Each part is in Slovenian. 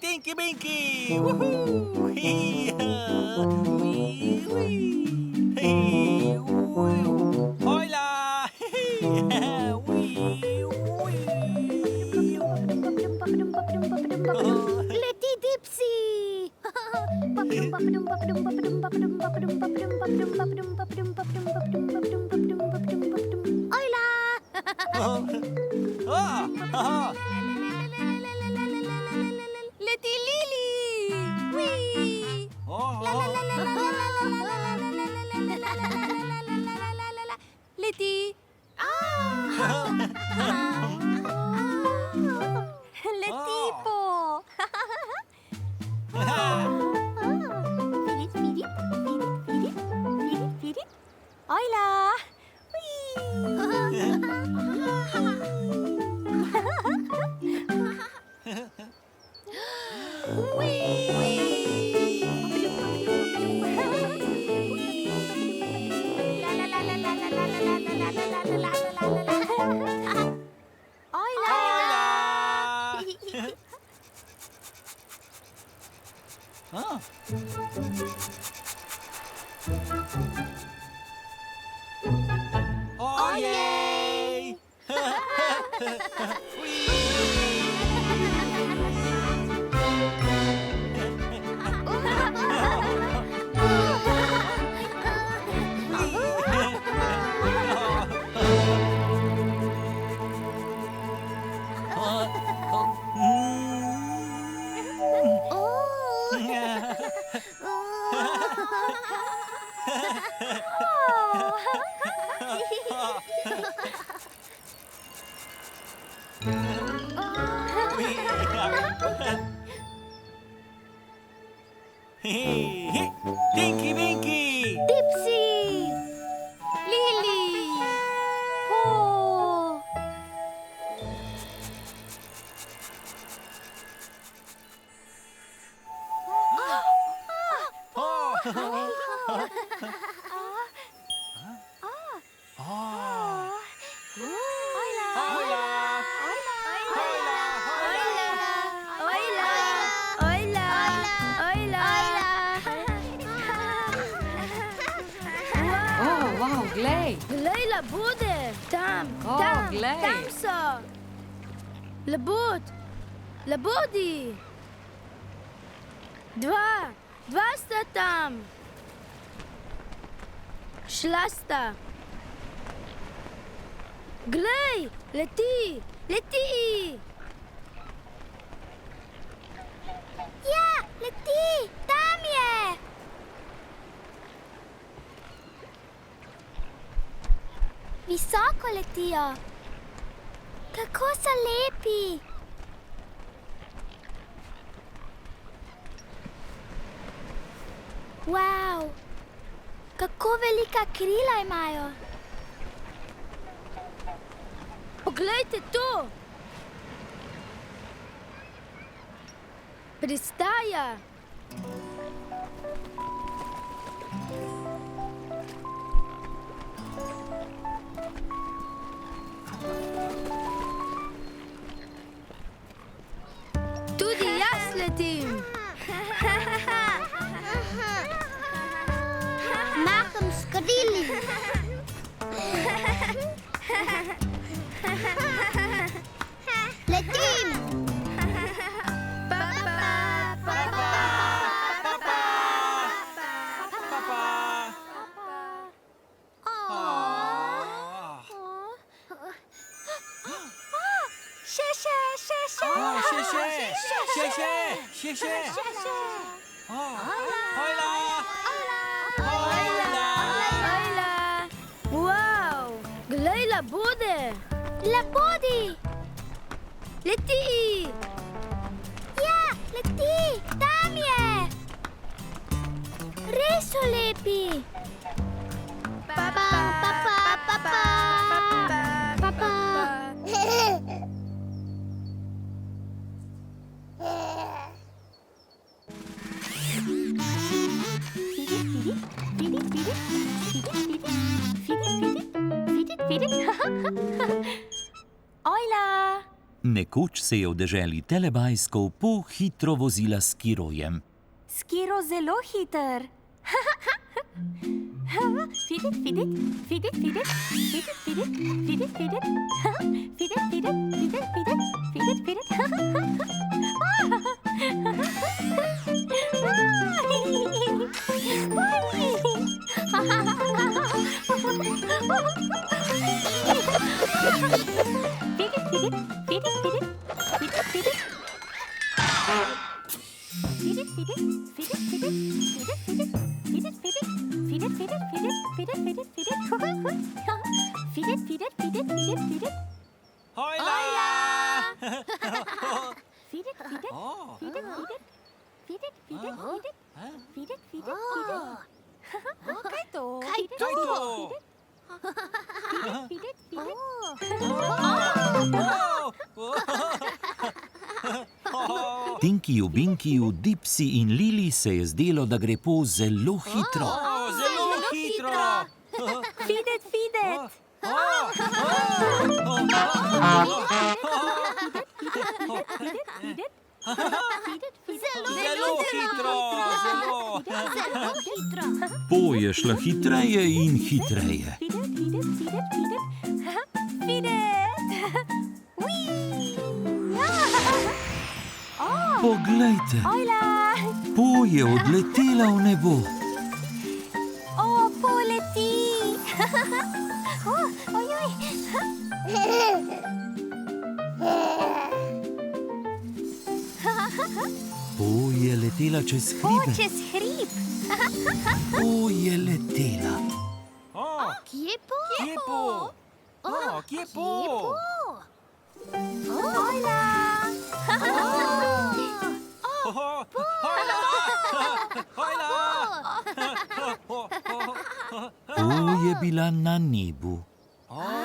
Tinky Winky! Woohoo! Hee-haw! Wee, wee. Hee, woo. Hola! Hee-haw! Wee, wee. Letty Dipsy! Hola! Oh. Oh. Oh. Letty Lily! Whee! Oh. Letty! Letty po! Pirit, pirit, pirit, pirit, pirit, pirit. Hola! Hola! Oh. Oh, yay! Tinky Winky! Dipsy! Lily! Oh! Oh. Oh. Hola! Hola! Hola! Hola! Hola! Oh, wow, glej. Glejla bude! Tam, O, glej. tam so! Labodi! Dva sta tam! Šla sta! Glej, leti! Ja, leti! Tam je! Visoko letijo. Kako so lepi. Wow, kako velika krila imajo. Poglejte to. Pristaja. Tudi jaz letim. Maham s krili. Letim. Wow, glej labode. Labodi. Leti. Ja, leti. Tam je. Res so lepi. Hola! Nekoč se je v deželi Telebajskov Po hitro vozila s skirojem. Skiro zelo hiter. Fidit, fidit, fidit, fidit, fidit, fidit, fidit, fidit, fidit, fidit, fidit, fidit, fidit, Kaj to? Tinkiju, Binkiju, Dipsi in Lili se je zdelo, da gre Po zelo hitro. Zelo hitro! Fidet, fidet! Zelo hitro! Zelo hitro! Po je šla hitreje in hitreje. Fidet, fidet, fidet, fidet. Fidet! Poglejte, Ojla! Po je odletela v nebo. O, poleti! Ojoj! Po je letela čez O, hribe. čez hrib! Po je letela. Kje po? Kje Po? Kje Po? Ojla! Po je bila na nebu. Ojla!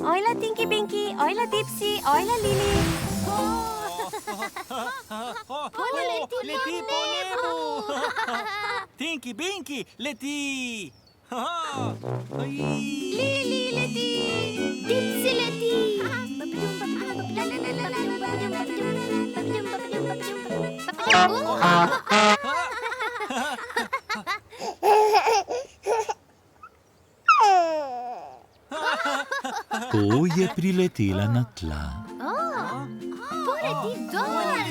Ojla, Tinky Binky, ojla, Dipsy, ojla, Lili. Leti po nebu. Tinky, Binky, leti. Lili leti! Dipsy leti! Po je priletela na tla. Poleti dol!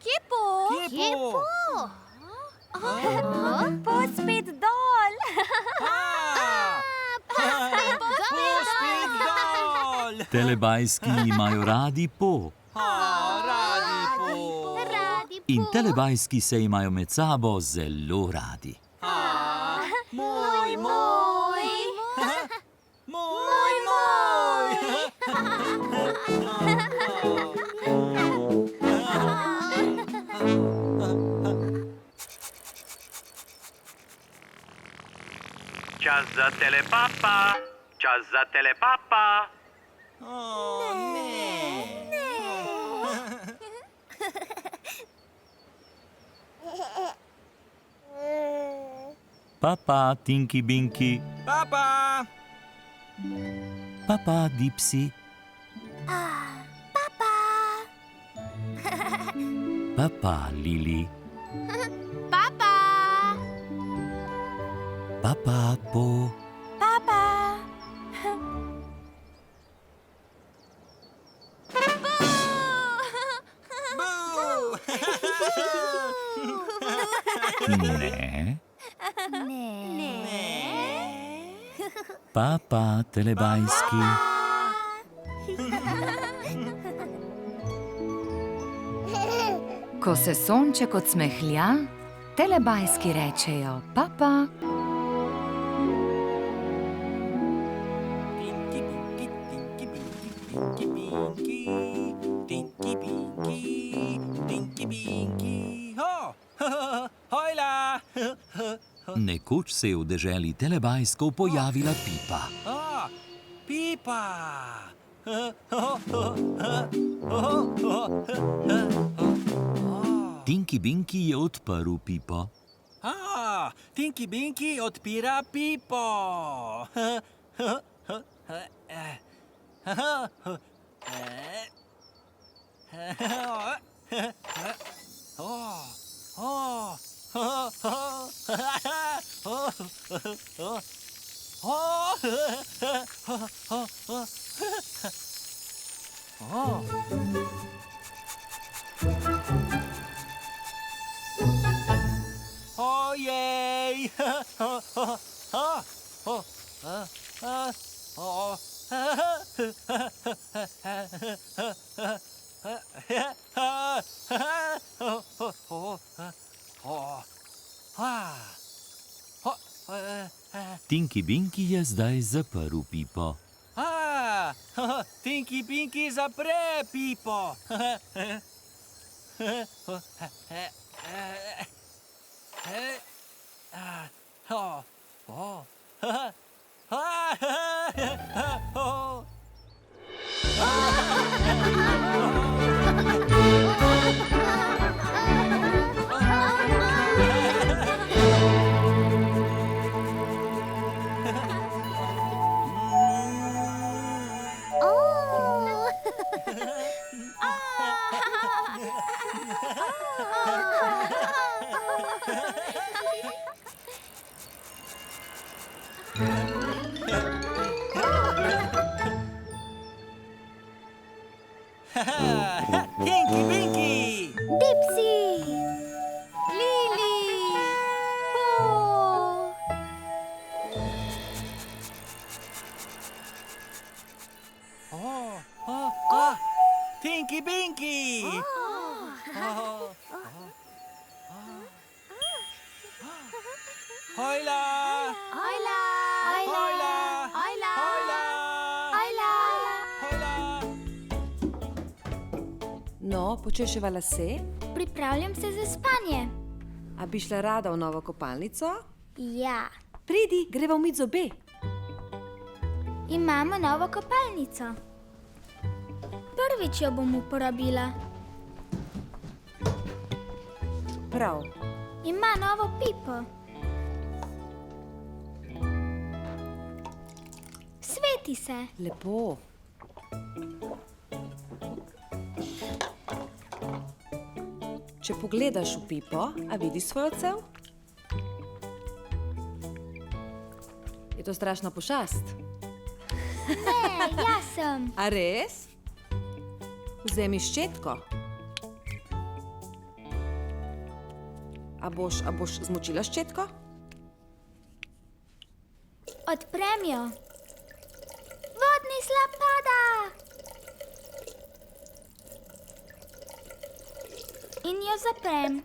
Kje po? Kje po? Po spet dol. Telebajski imajo radi Po. In telebajski se imajo med sabo zelo radi. Moj, moj. Moj, moj. Čas za telepapa, čas za telepapa. Papa, Tinky Binky. Papa! Papa, Dipsy. Papa, Lili. Papa! Papa, Po. Papa. Ne. Papa, telebajski. Ko se sonček odsmehlja, telebajski rečejo papa. Tinky, Binky, Tinky, Binky, Tinky, Binky. Tinky, Binky, Tinky, Binky. Hojla! Nekoč se je v deželi Telebajskov pojavila Pipa. Pipa! Tinky Binky je odprl pipo. Tinky Binky odpira pipo. Ojej! Tinky Binky je zdaj zaprl pipo. Tinky Binky zapre pipo. Tinky Binky! Dipsy! Lili! Tinky Binky! Hojla! Hojla! Hojla! Hojla! Hojla! Hojla! Hojla! No, počeševa lase? Pripravljam se za spanje. A bi šla rada v novo kopalnico? Ja. Pridi, greva umit zobe. Imamo novo kopalnico. Prvič jo bom uporabila. Prav. Ima novo pipo. Sveti se. Lepo. Če pogledaš v pipo, a vidiš svoj odsev? Je to strašna pošast? Ne, jaz sem. A res? Vzemi ščetko. A boš zmočila ščetko? Odprem jo. Vodni slap pada. In jo zaprem.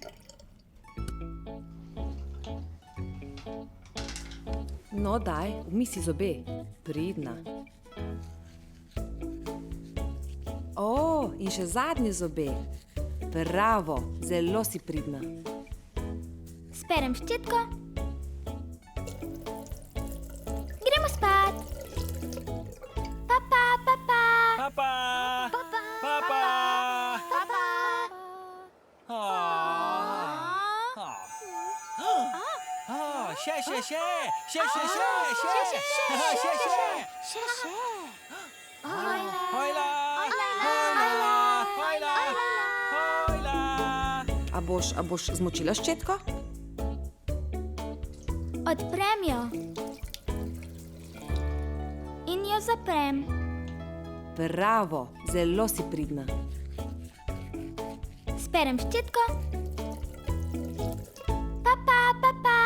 No, daj, umij si zobe. Pridna. O, in še zadnje zobe. Bravo, zelo si pridna. Sperem ščetko. Gremo spat. Papa, papa. Papa! Papa. Papa! Papa. Še! Hojla! A boš zmočila ščetko? Odprem jo. In jo zaprem. Bravo, zelo si pridna. Sperem ščetko. Papa, papa.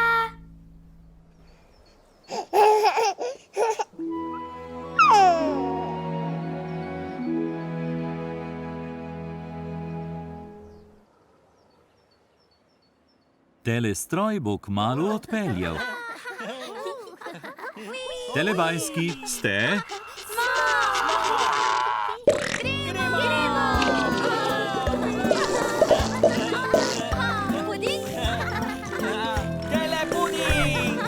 Telestroj bo kmalu odpeljal. Telebajski ste? Puding? Telepuding!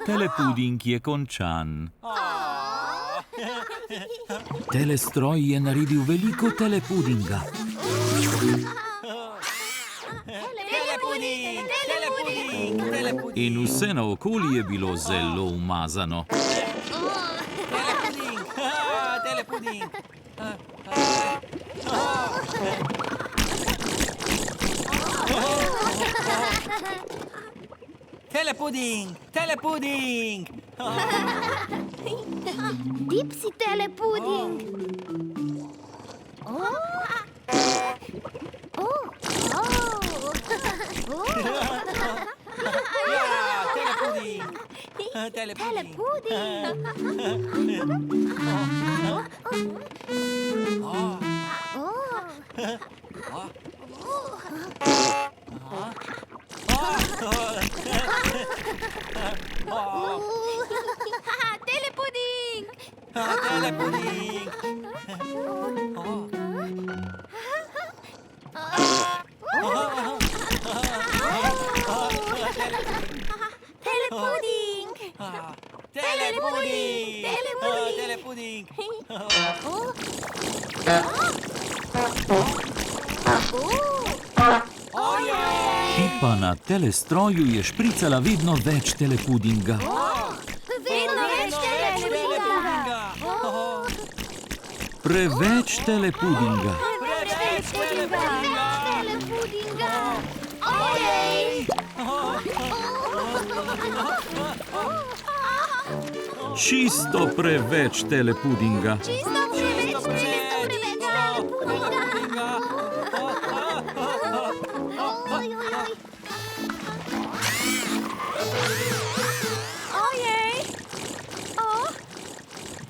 telepuding je končan. Telestroj je naredil veliko telepudinga. Telepuding, telepuding, telepuding. In vse naokoli je bilo zelo umazano. Telepuding, telepuding. Telepuding, telepuding. Dipsy telepuding. Ja, telepuding. Telepuding. Telepuding. Telepuding. Telepuding. Telepuding. Telepuding. Telepuding. Pipa na telestroju je špricala vedno več telepudinga. Vedno več telepudinga. Preveč telepudinga. Preveč telepudinga. Telepudinga. Ojej. Čisto preveč telepudinga. Čisto preveč telepudinga. Ojej!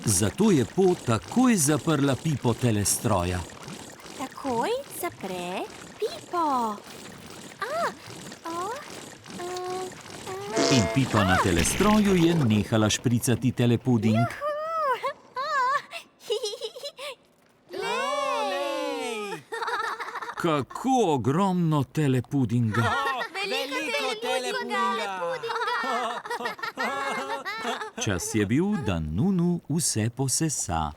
Zato je Po takoj zaprla pipo telestroja. Takoj zapre pipo. In pipa na telestroju je nehala špricati telepuding. Kako ogromno telepudinga. Veliko telepudinga. Čas je bil, da Nunu vse posesa.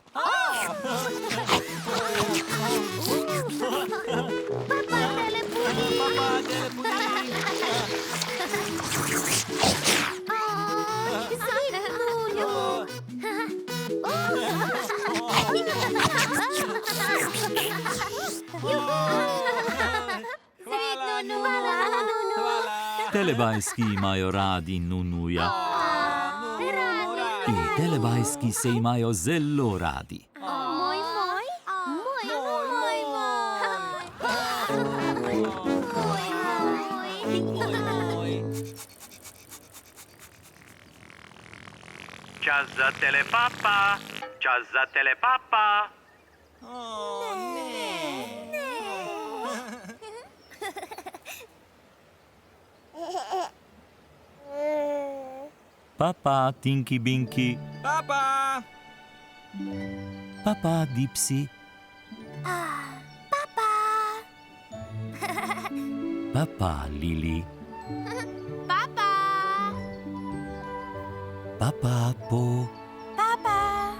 Telebajski imajo radi Nunuja. In telebajski se imajo zelo radi. Moj, moj. Moj, moj. Čas za telepapa. Čas za telepapa. Papa, Tinky Binky. Papa. Papa, Dipsy. Papa. Papa, Lili. Papa. Papa, Po. Papa!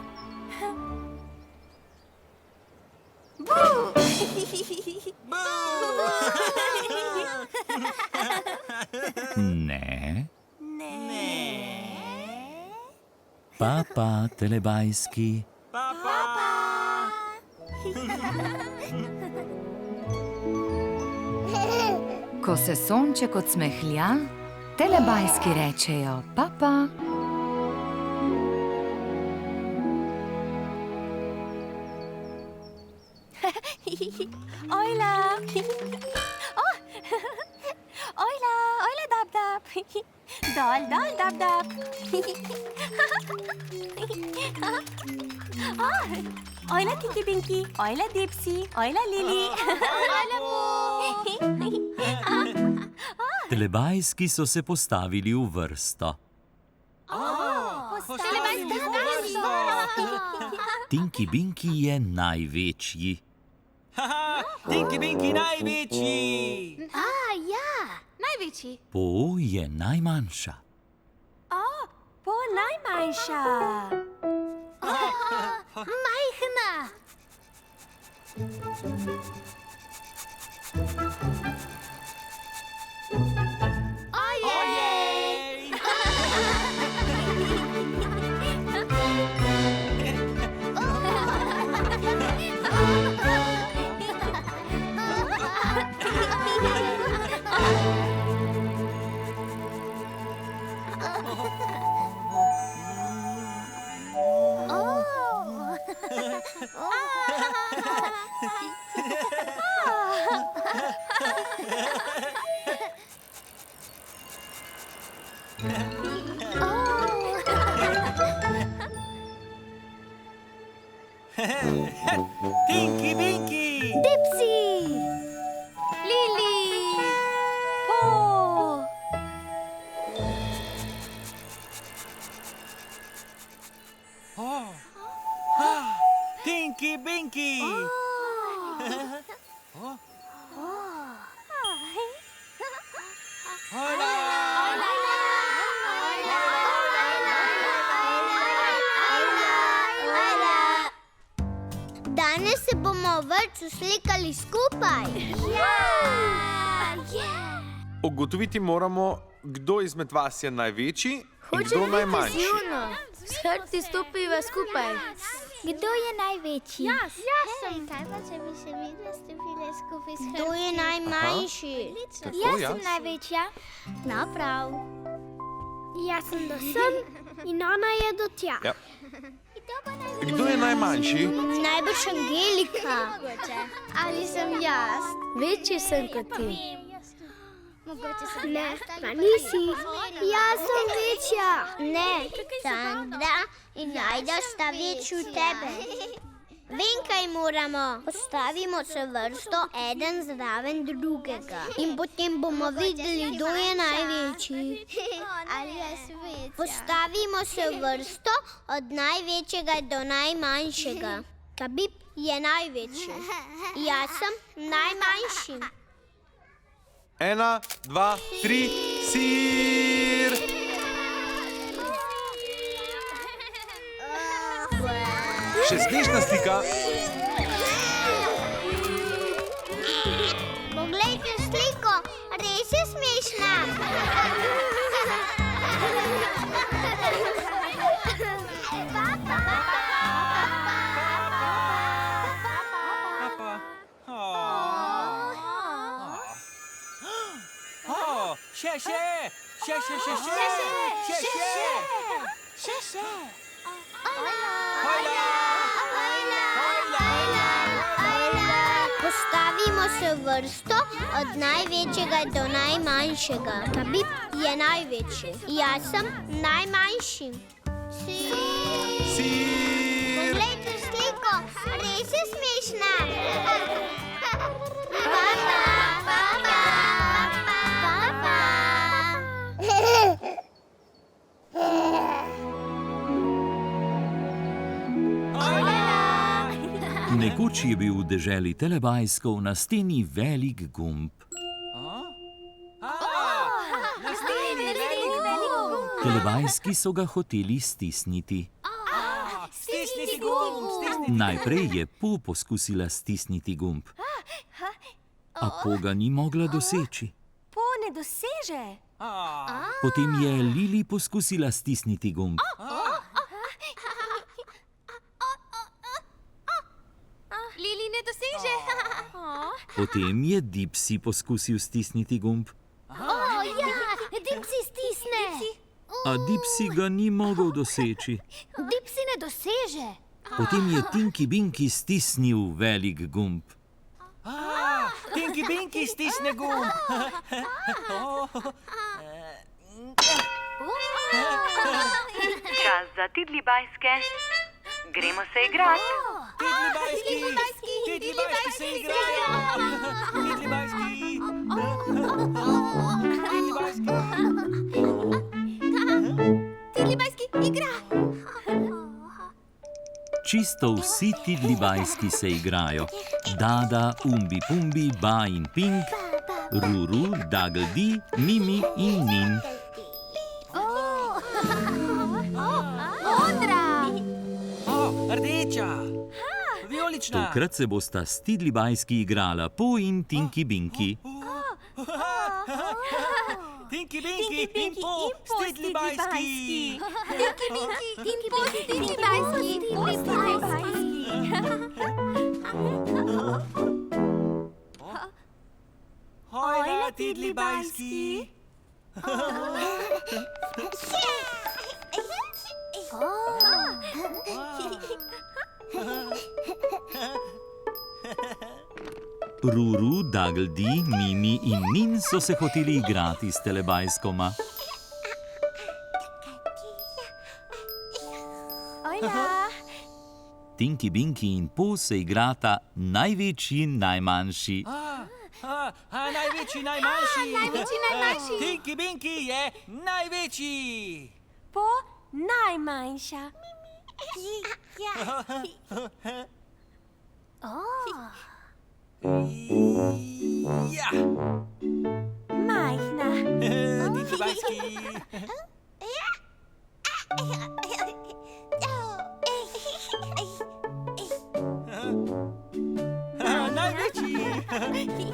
Ne. Papa, telebajski. Ko se sonček odsmehlja, telebajski rečejo papa. Ojla! Oh! Ojla, ojla, dab, dab. Dol, dol, dab, dab. Ojla, Tinky Binky. Ojla, Dipsy. Ojla, Lili. Ojla, Telebajski so se postavili v vrsto. Tinky Binky je največji. Tinky Binky največji. Ja, največji. Po je najmanjša. manjša. Majhna. Ojej! Tinky Winky! Dipsy. Lili. Po. Tinky Winky! Danes se bomo v vrtcu slikali skupaj. Ugotoviti moramo, kdo izmed vas je največji in kdo najmanjši. S hrbti stopiva skupaj. Kdo je največji? Jaz sem. Kaj pa, če bi se videla stopile skupaj s hrbti? Kdo je najmanjši? Tako, jaz. največja. No, prav. Jaz sem do sem in ona je do tja. Ja. Kdo je najmanjši? Najbrž Angelika. Ali sem jaz? Večji sem kot ti. Ne, pa nisi. Jaz sem večja. Ne, Sandra in Ajda sta večji od tebe. Vem, kaj moramo. Postavimo se vrsto eden zraven drugega. In potem bomo videli, kdo je največji. Ali jaz večja? Postavimo se vrsto od največjega do najmanjšega. Kabib je največji. Jaz sem najmanjši. 1, 2, 3, sir! Še smešna slika. Poglejte sliko, res je smešna. Postavimo se v vrsto od največjega do najmanjšega. Kabib je največji. Jaz sem najmanjši. Sir! Poglejte sliko, res je smešna. Nekoč je bil v deželi Telebajskov na steni velik gumb. Telebajski so ga hoteli stisniti. Stisniti gumb, stisniti. Najprej je Po poskusila stisniti gumb, a Po ga ni mogla doseči. Po ne doseže. Potem je Lili poskusila stisniti gumb, Lili ne doseže. potem je Dipsy poskusil stisniti gumb, Dipsy stisne. a Dipsy ga ni mogel doseči. Dipsy ne doseže. Potem je Tinky Winky stisnil velik gumb. Tinky Winky stisne gumb. Čas za tidlibajske. Gremo se igrati. Tidlibajski se igrajo. Tidlibajski. Tidlibajski igra. Čisto vsi tidlibajski se igrajo. Dada, Umbi Pumbi, Ba in Pink, Ruru, Dagldi, Mimi in Nin. Odlična. Tokrat se bosta Stidli bajski igrala Po in Tinky Binky. Tinky Binky in Po, Stidli bajski. Hojla, Tidli bajski. Ruru, Dagldi, Mimi in Nin so se hoteli igrati s telebajskoma. Hola. Tinky Binky in Po se igrata največji in najmanjši. Največji, najmanjši. Tinky Binky je največji. Po najmanjša. Ja. Majhna. Tinky bajski. Največji. Največji.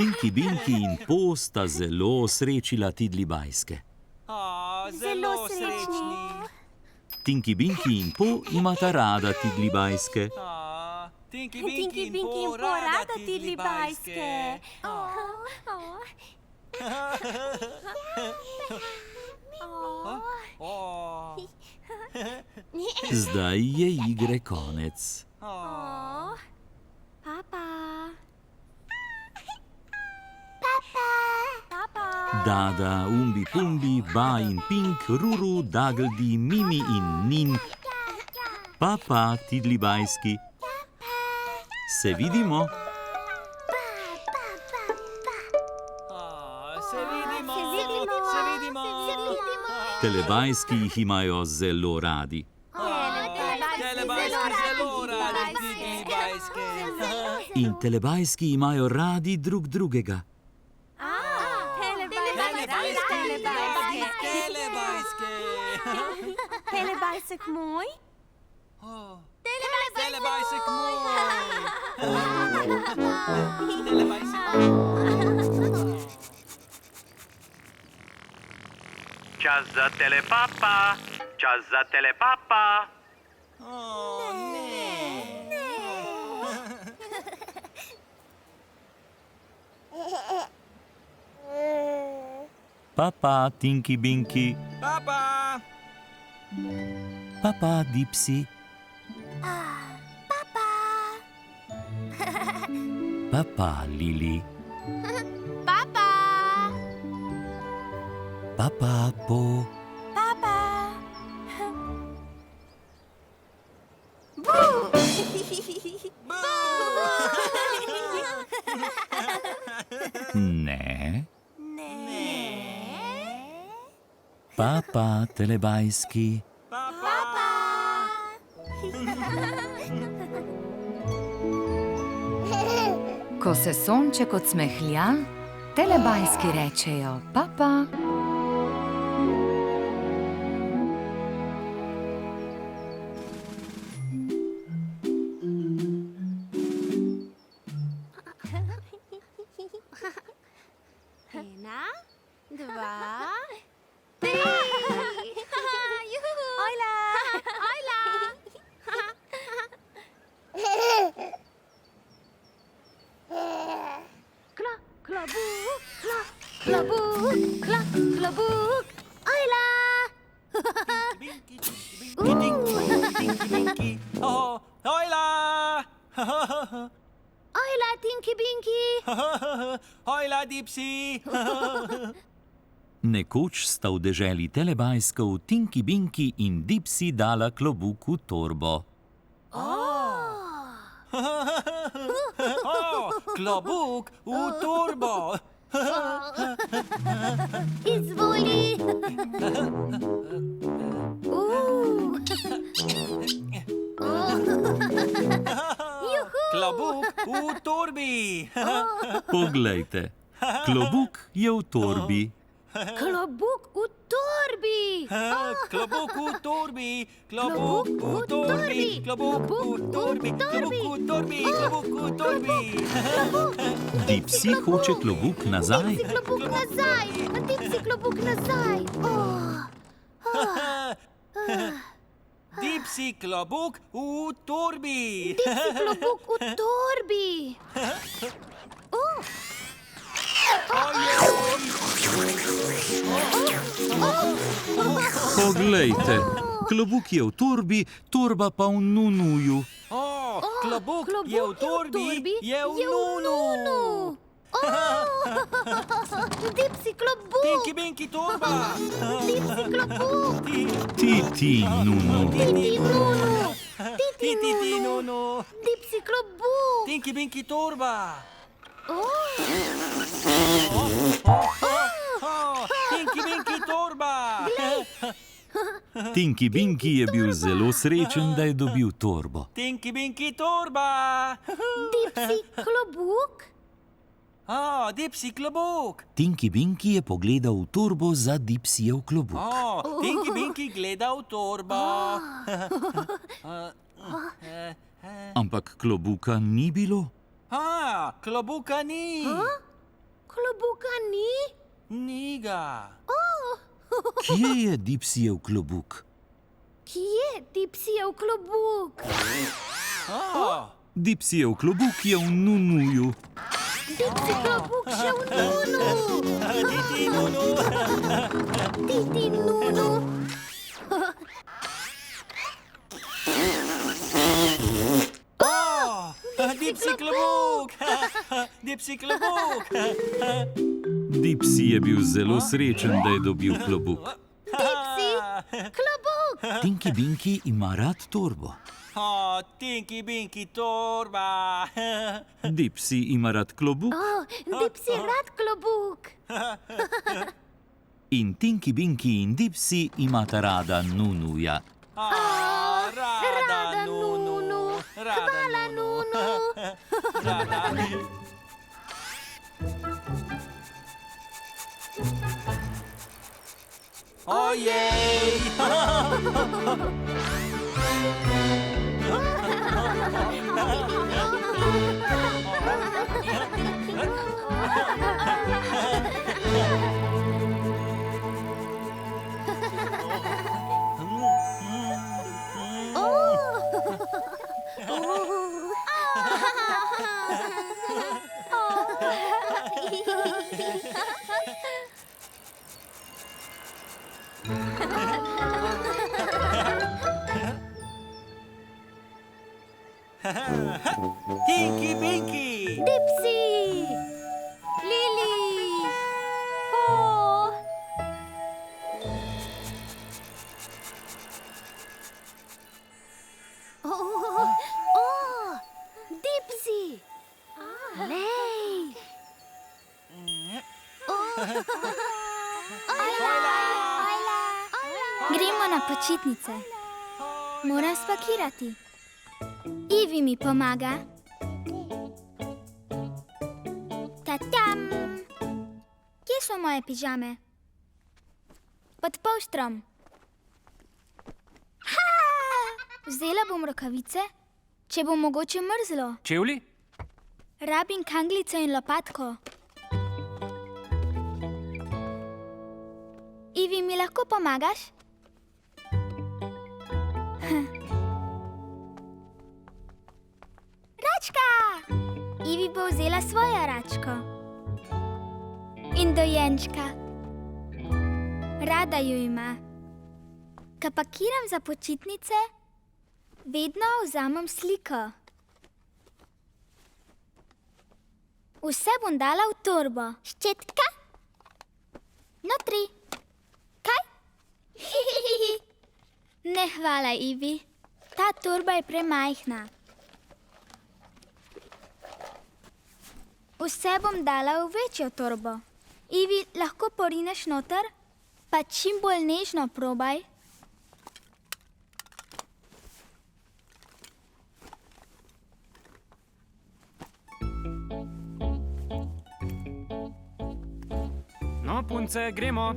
Tinky Binky in Po sta zelo osrečila Tidli bajske. Zelo srečni. Tinky Binky in Po imata rada Tidli bajske. Tinky Tinky Binky in Po rada Tidli bajske. Zdaj je igre konec. Papa. Dada, Umbi Pumbi, Ba in Pink, Ruru, Dagldi, Mimi in Nin. Papa, Tidli bajski. Se vidimo? Se vidimo. Telebajski jih imajo zelo radi. Telebajski zelo radi Tidli bajske. In telebajski imajo radi drug drugega. Telebajsek moj. Telebajsek moj. Telebajsek Čas za telepapa. Čas za telepapa. Papa, Tinky Binky. Papa. Papa, Dipsy. Papa, Lili. Papa, Po. Ne. Papa, telebajski. Ko se sonček odsmehlja, telebajski rečejo papa. Ena, dva, tri. Hola. Klobuk. Hola. Tinky. Hojla. Hola, Tinky Binky. Hojla, Dipsy. Nekoč sta v deželi telebajskov Tinky Binky in Dipsy dala klobuk v torbo. Klobuk v torbo. Izvoli. v torbi. Poglejte, klobuk je v torbi. Klobuk v torbi. Klobuk v torbi, klobuk v torbi, klobuk v torbi, klobuk v torbi, klobuk v torbi. Dipsy hoče klobuk nazaj. Klobuk nazaj, Dipsy klobuk nazaj. Dipsy klobuk v torbi. Dipsy klobuk v torbi. Poglejte, klobuk je v torbi, torba pa v nunuju. Klobuk je v torbi, je v nunu. Dipsy klobuk. Tinky Binky torba. Dipsy klobuk. Ti, nunu. Titi nunu. Ti, nunu. Dipsy klobuk. Tinky Binky torba. Tinky Binky torba. Tinky Binky je bil zelo srečen, da je dobil torbo. Tinky Binky torba. Dipsy klobuk. Dipsy klobuk. Tinky Binky je pogledal v torbo za Dipsyjev klobuk. Tinky Binky gleda v torbo. Ampak klobuka ni bilo. Klobuka ni. Klobuka ni? Ni ga. Kje je Dipsyjev klobuk? Kje Dipsyjev klobuk? Dipsyjev klobuk je v nunuju. Dipsy klobuk še v nunu. Titi nunu. Titi nunu. Dipsy klobuk. Dipsy klobuk. Dipsy je bil zelo srečen, da je dobil klobuk. Dipsy klobuk. Tinky Binky ima rad torbo. Tinky Binky torba. Dipsy ima rad klobuk Dipsy rad klobuk. in Tinky Binky in Dipsy imata rada nunuja. Rada nunu. Hvala nunu. Ojej! Tinky Binky! Dipsy. Lily. Dipsy. Lej. Gremo na počitnice. Moram spakirati. Ivi mi pomaga. Tatam! Kje so moje pižame? Pod polštrom. Vzela bom rokavice, če bo mogoče mrzlo. Čevlji? Rabim kanglico in lopatko. Ivi, mi lahko pomagaš? Račka! Ivi bo vzela svojo račko. In dojenčka. Rada jo ima. Ko pakiram za počitnice, vedno vzamem sliko. Vse bom dala v torbo. Ščetka? Notri. Kaj? Ne, hvala, Ivi. Ta torba je premajhna. Vse bom dala v večjo torbo. Ivi, lahko porineš noter? Pa čim bolj nežno probaj. No, punce, gremo.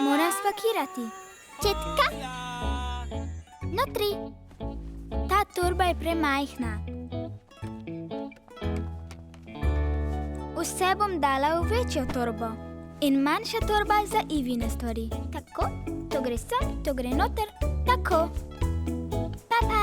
Moram spakirati. Četka? Notri. Ta torba je premajhna. Vse bom dala v večjo torbo. In manjša torba za Ivine stvari. Tako, to gre sem, to gre noter. Tako. Pa, pa.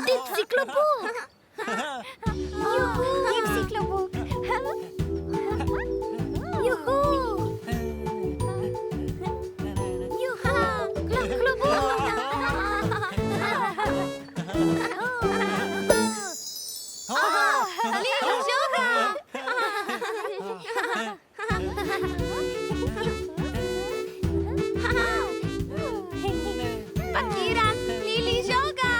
Dipsy klobuk! Juhu! Dipsy klobuk! Juhu! Juhu! Klobuk! Lili žoga! Pakiram, Lili žoga!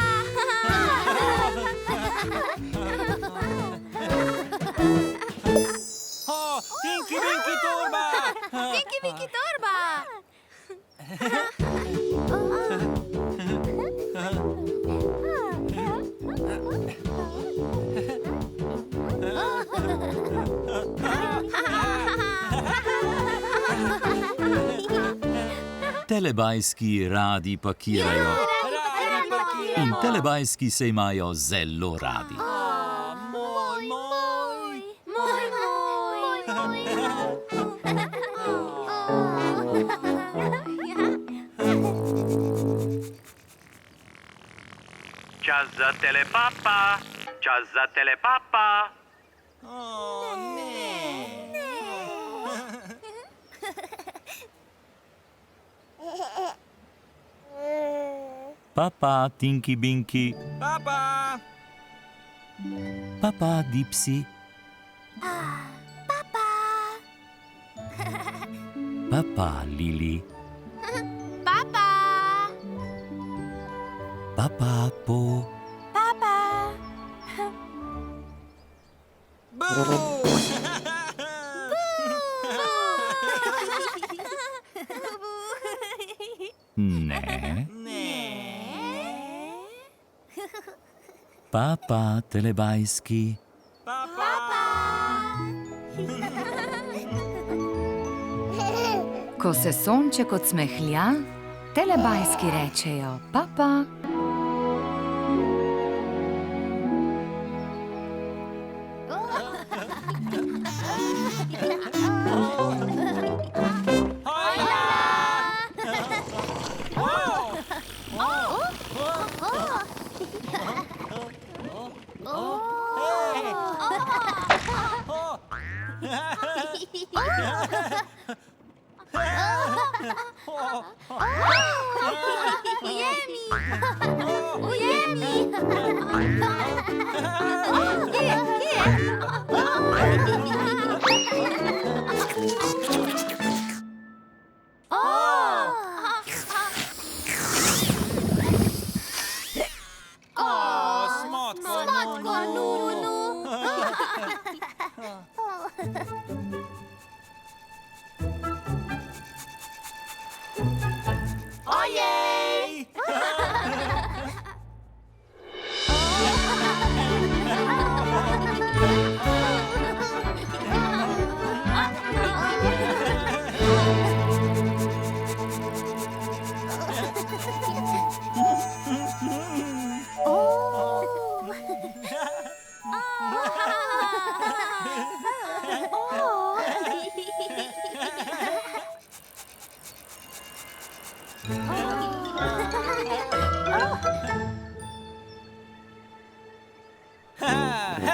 Tinky Winky torba! Tinky Winky torba! Telebajski radi pakirajo in telebajski se imajo zelo radi. Moj, moj! Čas za telepapa! Čas za telepapa! O, ne! Papa, Tinky Binky, Papa! papa, Dipsy, papa, Lili, Papa! papa, Po, Boo! ne, Ne! papa, telebajski, Ko se sonček odsmehlja, telebajski rečejo papa. Ojej! Oh!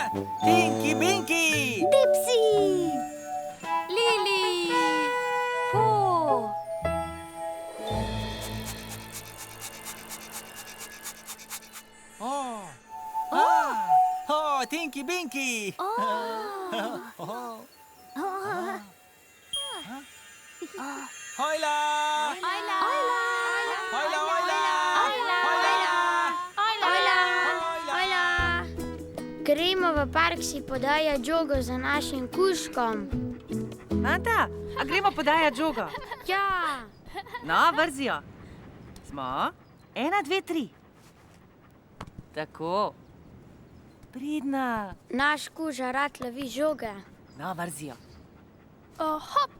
Tinky Binky! Dipsy! Lili! Po! Tinky Binky! Hojla! Hojla, hojla! Gremo v park si podajati žogo za našim kužkom. Anta, a gremo podajati žogo? Ja, No, vrzijo. Smo? 1, 2, 3. Tako. Pridna. naš kuža rad lovi žoge. No, vrzijo. Hop!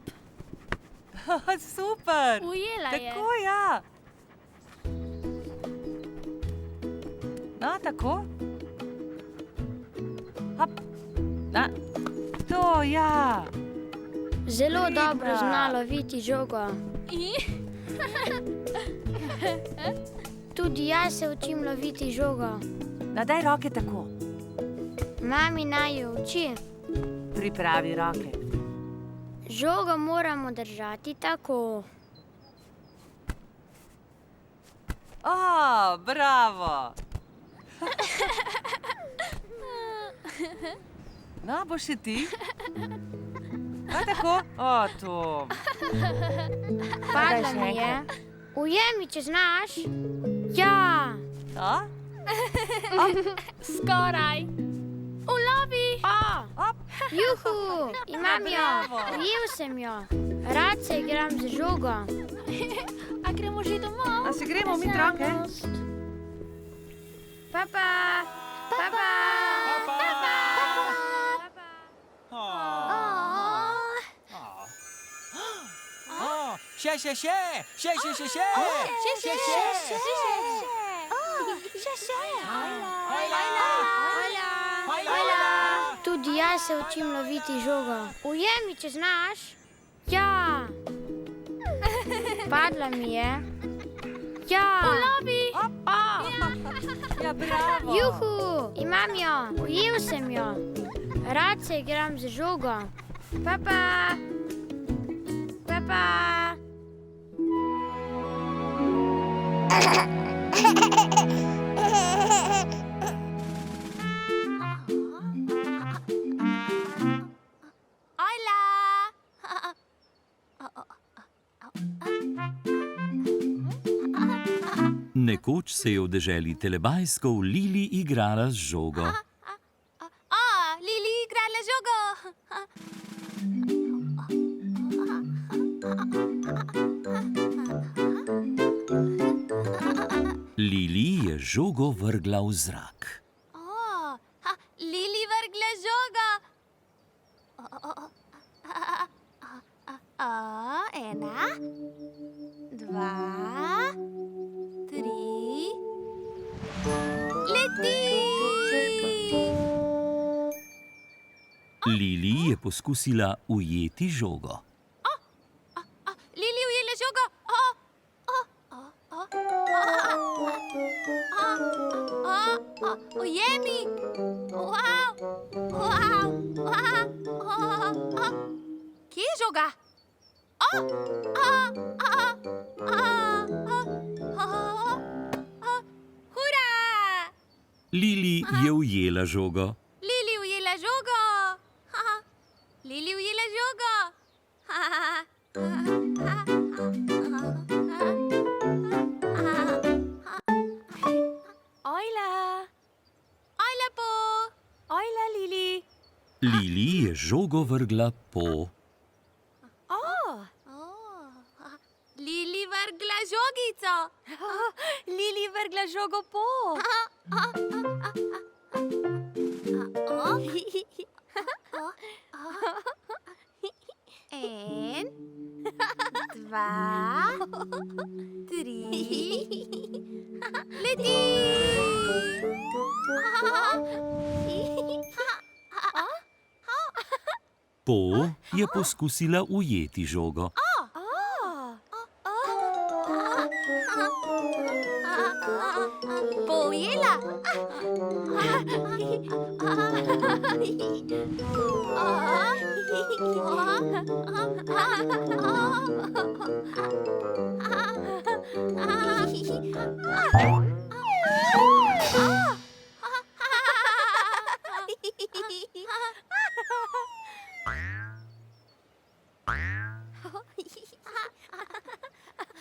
Super. Ujela je. Tako, ja. No, tako. Hop. Na. To, ja. Zelo Pridna. dobro zna loviti žogo. Tudi jaz se učim loviti žogo. No, daj roke tako. Mami naj jo uči. Pripravi roke. Žogo moramo držati tako. O, bravo. No, boš še ti? Pa tako? O, to. Padla še mi je. enkrat. Ujemi, če znaš. Ja. To? Skoraj! Ulovi! Op. Juhu, imam jo. Bravo. Ujel sem jo. Rad se igram z žogo. A gremo že domov? A se gremo umiti roke? Papa, papa, papa. Še! Tudi jaz se učim loviti žogo. Ujemi, če znaš. Ja. Padla mi je. Ja. Ulovi! Ja, bravo. Juhu, imam jo. Ujel sem jo. Rad se igram z žogo. Papa, papa. Ajla! Nekoč se je v deželi Telebajskov Lili igrala z žogo. Lili igrala žogo! Lili je žogo vrgla v zrak. Lili vrgla žogo! Ena, dva, tri... Leti! Lili je poskusila ujeti žogo. Lili ujela žogo! Ujemi! Kje je žoga? Hura! Lili je ujela žogo. Lili ujela žogo! Lili ujela žogo! Ojla! Ojla po! Ojla, Lili! Lili je žogo vrgla po. Lili vrgla žogico! Lili vrgla žogo po! En, dva, tri, leti! Po je poskusila ujeti žogo. Bo ujela?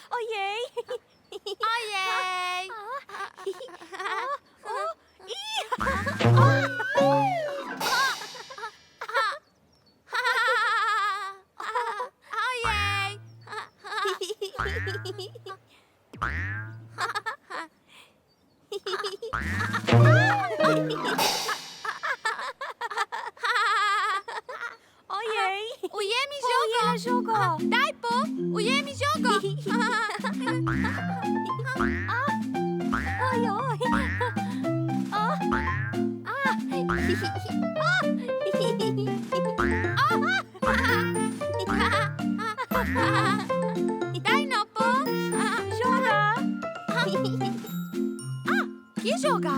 Ojej! Ojej! Ojej! Ojej! Ujej mi žogo! Žogo! Daj po! Ujej mi žogo! Ojoj! Daj no po! Žoga! Kje je žoga?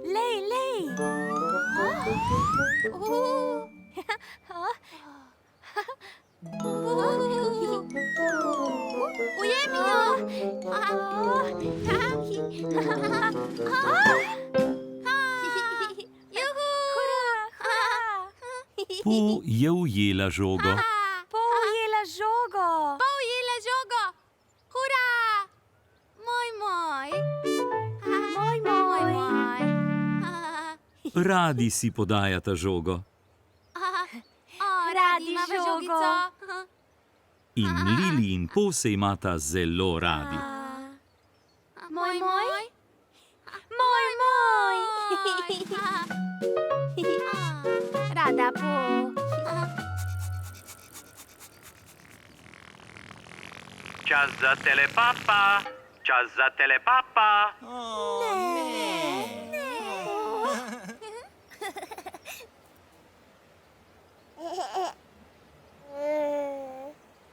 Lej, lej! Ujej mi jo! Juhu! Po je ujela žogo. Po ujela žogo! Pa ujela žogo! Hura! Moj, moj! Moj, moj! Radi si podajata žogo. Radi imava žogo. žogico. In Lili in Po se imata zelo radi. Moj, moj! Moj, moj! Rada po. Čas za telepapa. Čas za telepapa.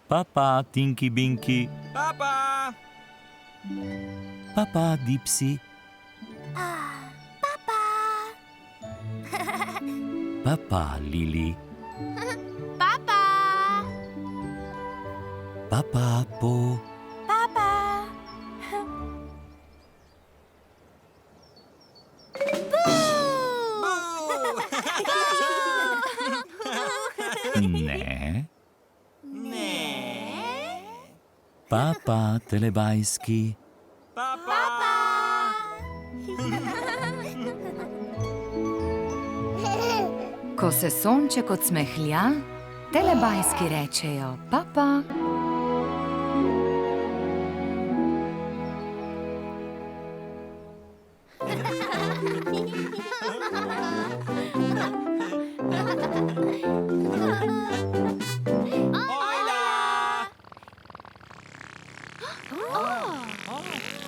Papa, Tinky Binky. Papa! Papa, Dipsy. Papa, Lili. Papa! Papa, Po. Papa! Ne. Papa, telebajski. Ko se sonček odsmehlja, telebajski rečejo papa.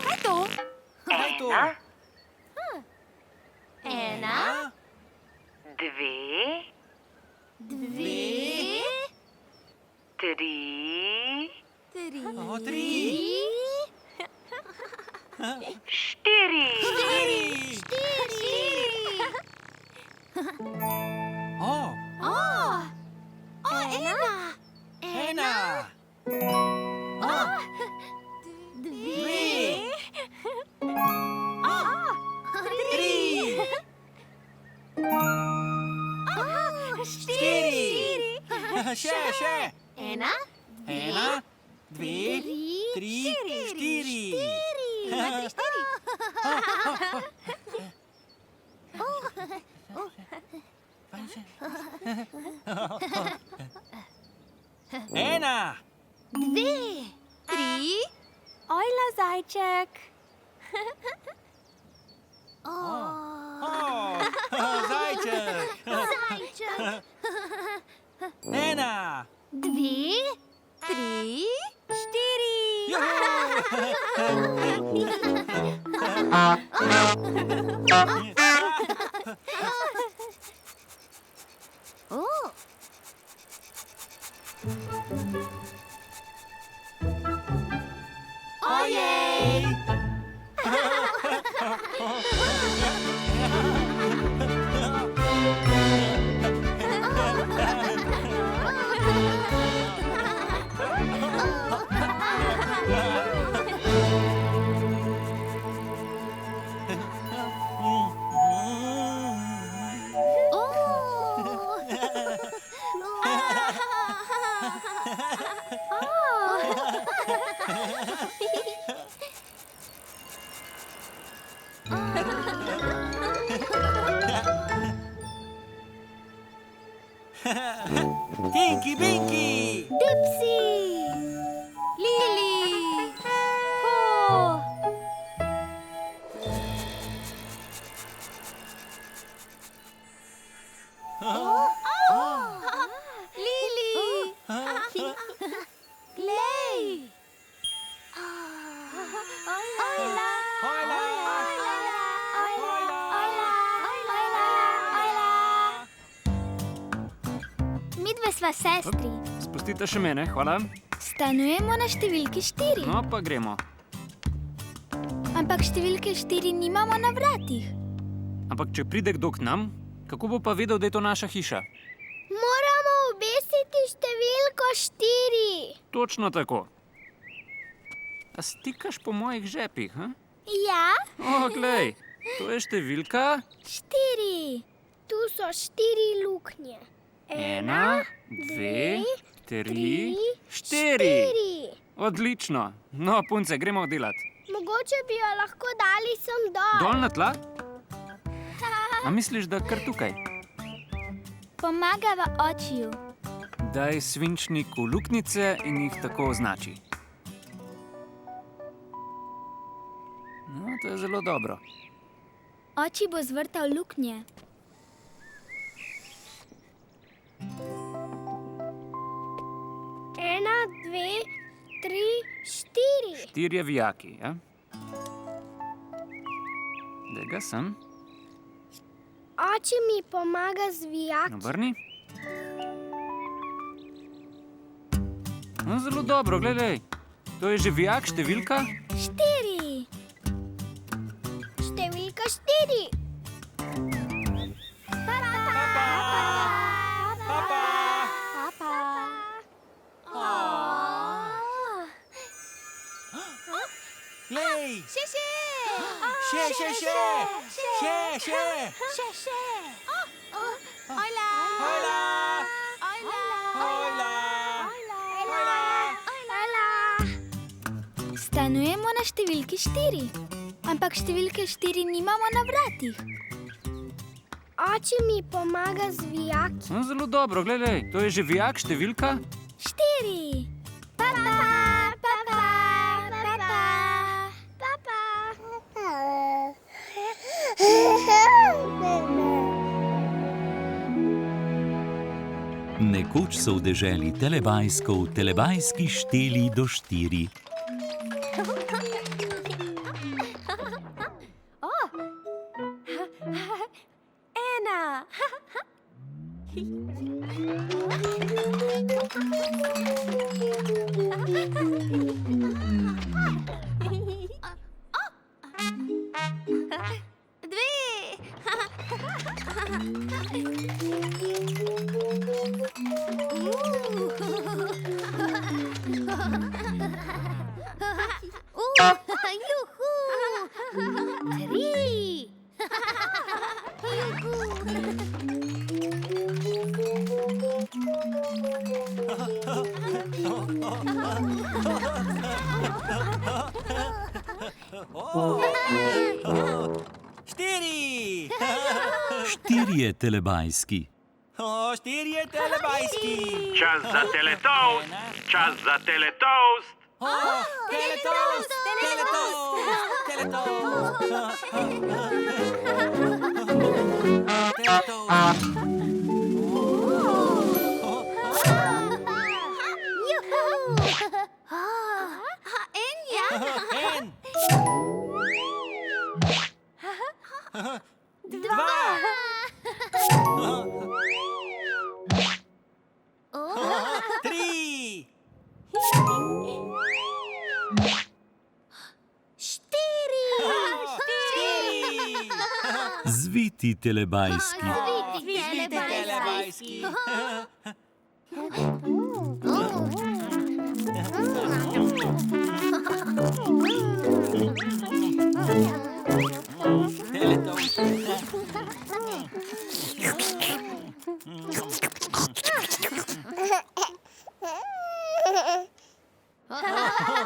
Kaj to? Kaj to? Ena, Dve, dve, tri, tri, O, tri. štiri. štiri. O, Ena, ena. dve, Tri. štiri. Še. Ena, Ena, dve, tri, štiri. Ena. dve, tri. Ojla, zajček! O, zajček. Zajček. Ena. Dve, tri, štiri. Ojej! Tinky Binky! Dipsy! Lily! Oh! Lily! Clay! Hola! Midve sva sestri. Spustite še mene, hvala. Stanujemo na številki 4. No, pa gremo. Ampak številke 4 nimamo na vratih. Ampak če pride kdo k nam, kako bo pa vedel, da je to naša hiša? Moramo obesiti številko 4. Točno tako. A stikaš po mojih žepih, ha? Ja, O, glej, to je številka 4. Tu so 4 luknje. 1, 2, 3, 4. Odlično. No, punce, gremo delat. Mogoče bi jo lahko dali sem dol. Dol na tla? A misliš, da kar tukaj? Pomagava očiju. Daj svinčniku luknjice in jih tako označi. No, to je zelo dobro. Oči bo zvrtal luknje. Ena, dve, 3, 4. 4 vijaki, ja? Daj ga sem. Oči mi pomaga z vijaki. Obrni. No, zelo dobro, gledaj. To je že vijak številka 4. Številka 4. Glej! Še! Hola! Stanujemo na številki 4. Ampak številke 4 nimamo na vratih. Oči mi pomaga z vijaki. No, zelo dobro, gledaj. To je že vijak številka 4. Papa! Nekoč so v deželi Telebajsko v telebajski šteli do 4. Ena. Štiri! 4 telebajski. O, 4 telebajski! Čas za teletoast! Čas za teletoast! Teletoast! En! 2! 3! Zviti telebajski. Telebajski.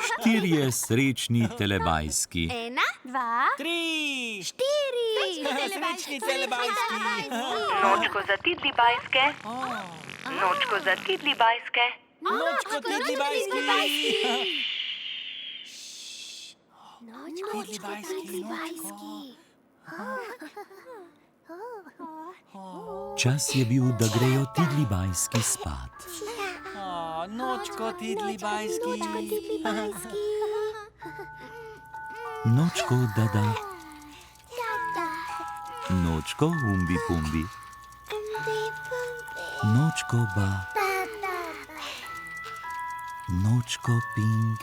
Štirje srečni telebajski. 1, 2, 3, 4. srečni telebajski. Nočko za tidli bajske. Nočko za tidli bajske. Nočko tidli bajski. Čas je bil, da grejo tidli bajski spat. Nočko tidli bajski. Nočko dada. Nočko umbi pumbi. Nočko ba. Nočko ping.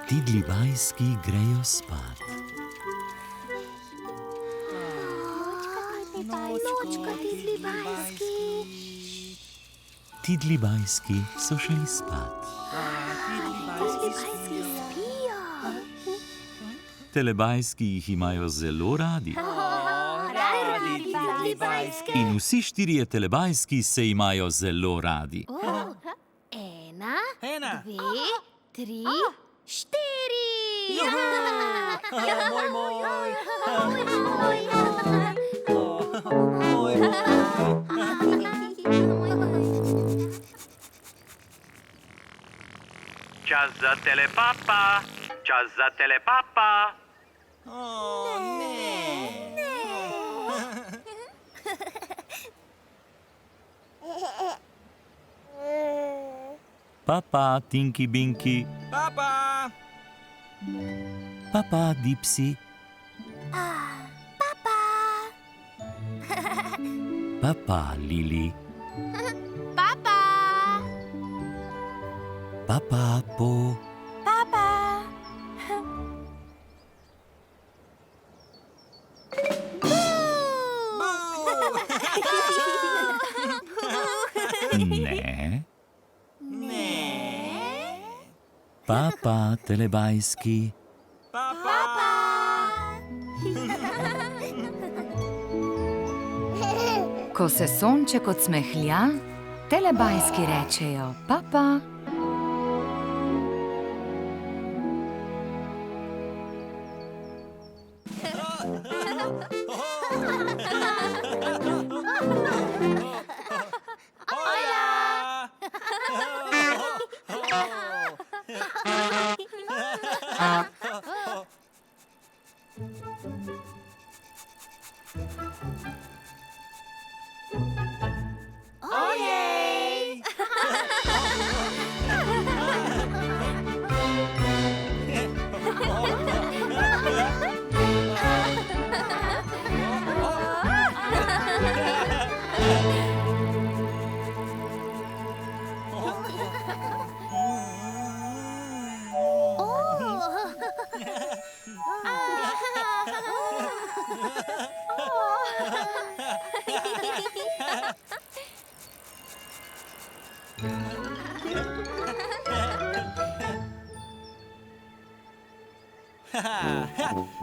Tidli bajski grejo spat. Tidli bajski so šli spat. Telebajski jih imajo zelo radi. In vsi štirje telebajski se imajo zelo radi. 1, 2, 3, 4. Čas za telepapa. Čas za telepapa. Papa, Tinky Binky. Papa. Papa, Dipsy. Papa, Lili. Papa, Po. Ne. Papa, telebajski. Ko se sonček odsmehlja, telebajski rečejo papa.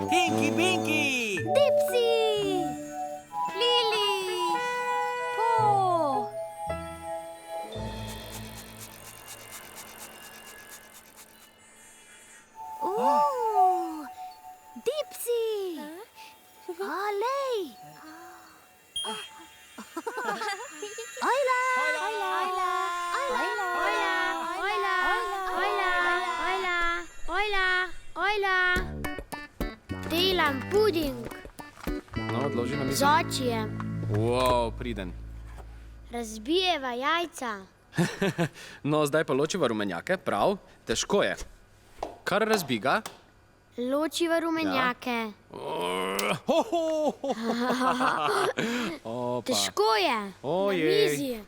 Tinky Binky. Dipsy. Lili. Po. Dipsy. Olej. Ojla. Delam puding. No, odloži na mizo. Zočijem. Wow, priden. Razbijeva jajca. No, zdaj pa ločiva rumenjake, prav, težko je. Kar razbi ga. Ločiva rumenjake. Težko je. Na mizi.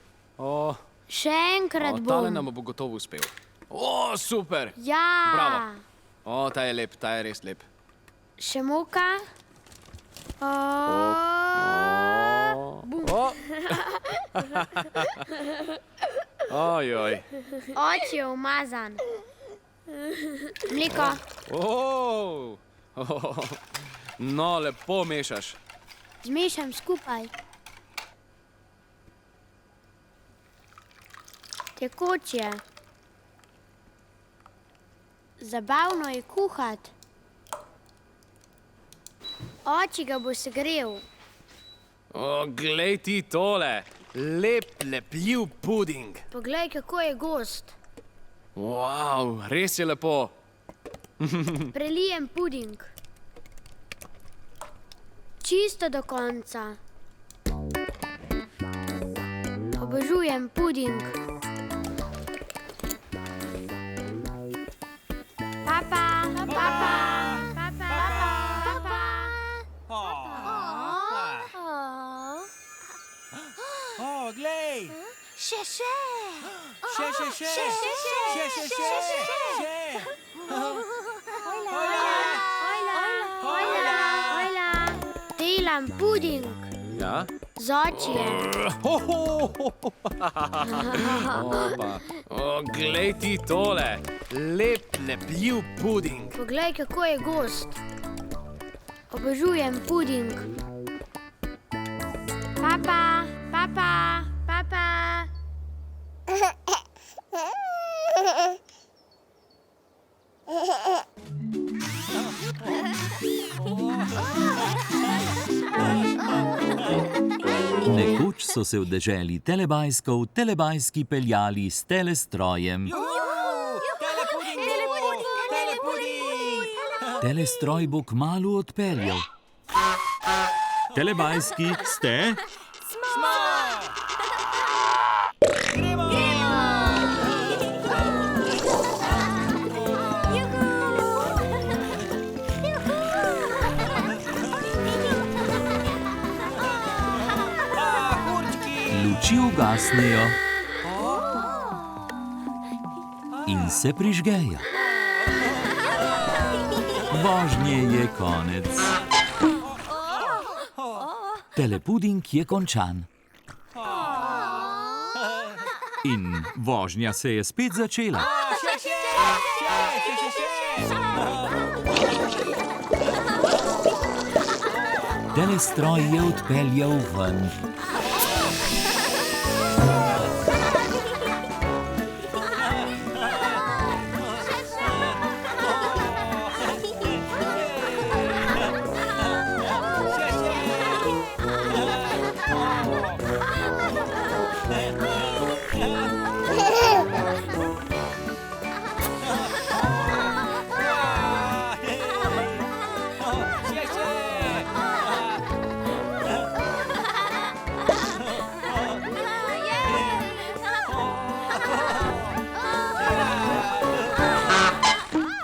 Še enkrat bom. Tale nam bo gotovo uspel. O, super. Ja. Bravo. O, ta je lep, ta je res lep. Še moka. Ojoj. Oči je umazan. Mliko. No, lepo mešaš. Zmešam skupaj. Tekoč je. Zabavno je kuhati. Oči ga bo segrel. Glej ti tole. Lep, lepljiv puding. Poglej, kako je gost. Wow, res je lepo. Prelijem puding. Čisto do konca. Obožujem puding. Papa, papa, papa, papa. Glej! Še. Hojla. Delam puding. Ja? Z očijem. Glej ti tole. Lep, lepljiv puding. Poglej, kako je gost. Obožujem puding. Papa, papa, papa. Nekoč so se v deželi Telebajskov telebajski peljali s telestrojem. Telestroj bo kmalu odpeljal. Telebajski ste? Luči ugasnejo in se prižgejo. Vožnje je konec. Telepuding je končan. In vožnja se je spet začela. Telestroj je odpeljal ven.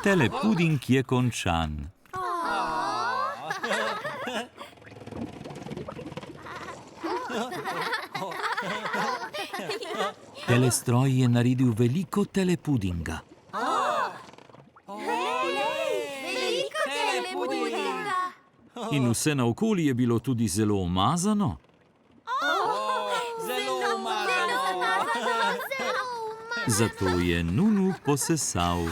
Telepuding je končan. Telestroj je naredil veliko telepudinga. In vse naokoli je bilo tudi zelo umazano. Zato je Nunu posesal.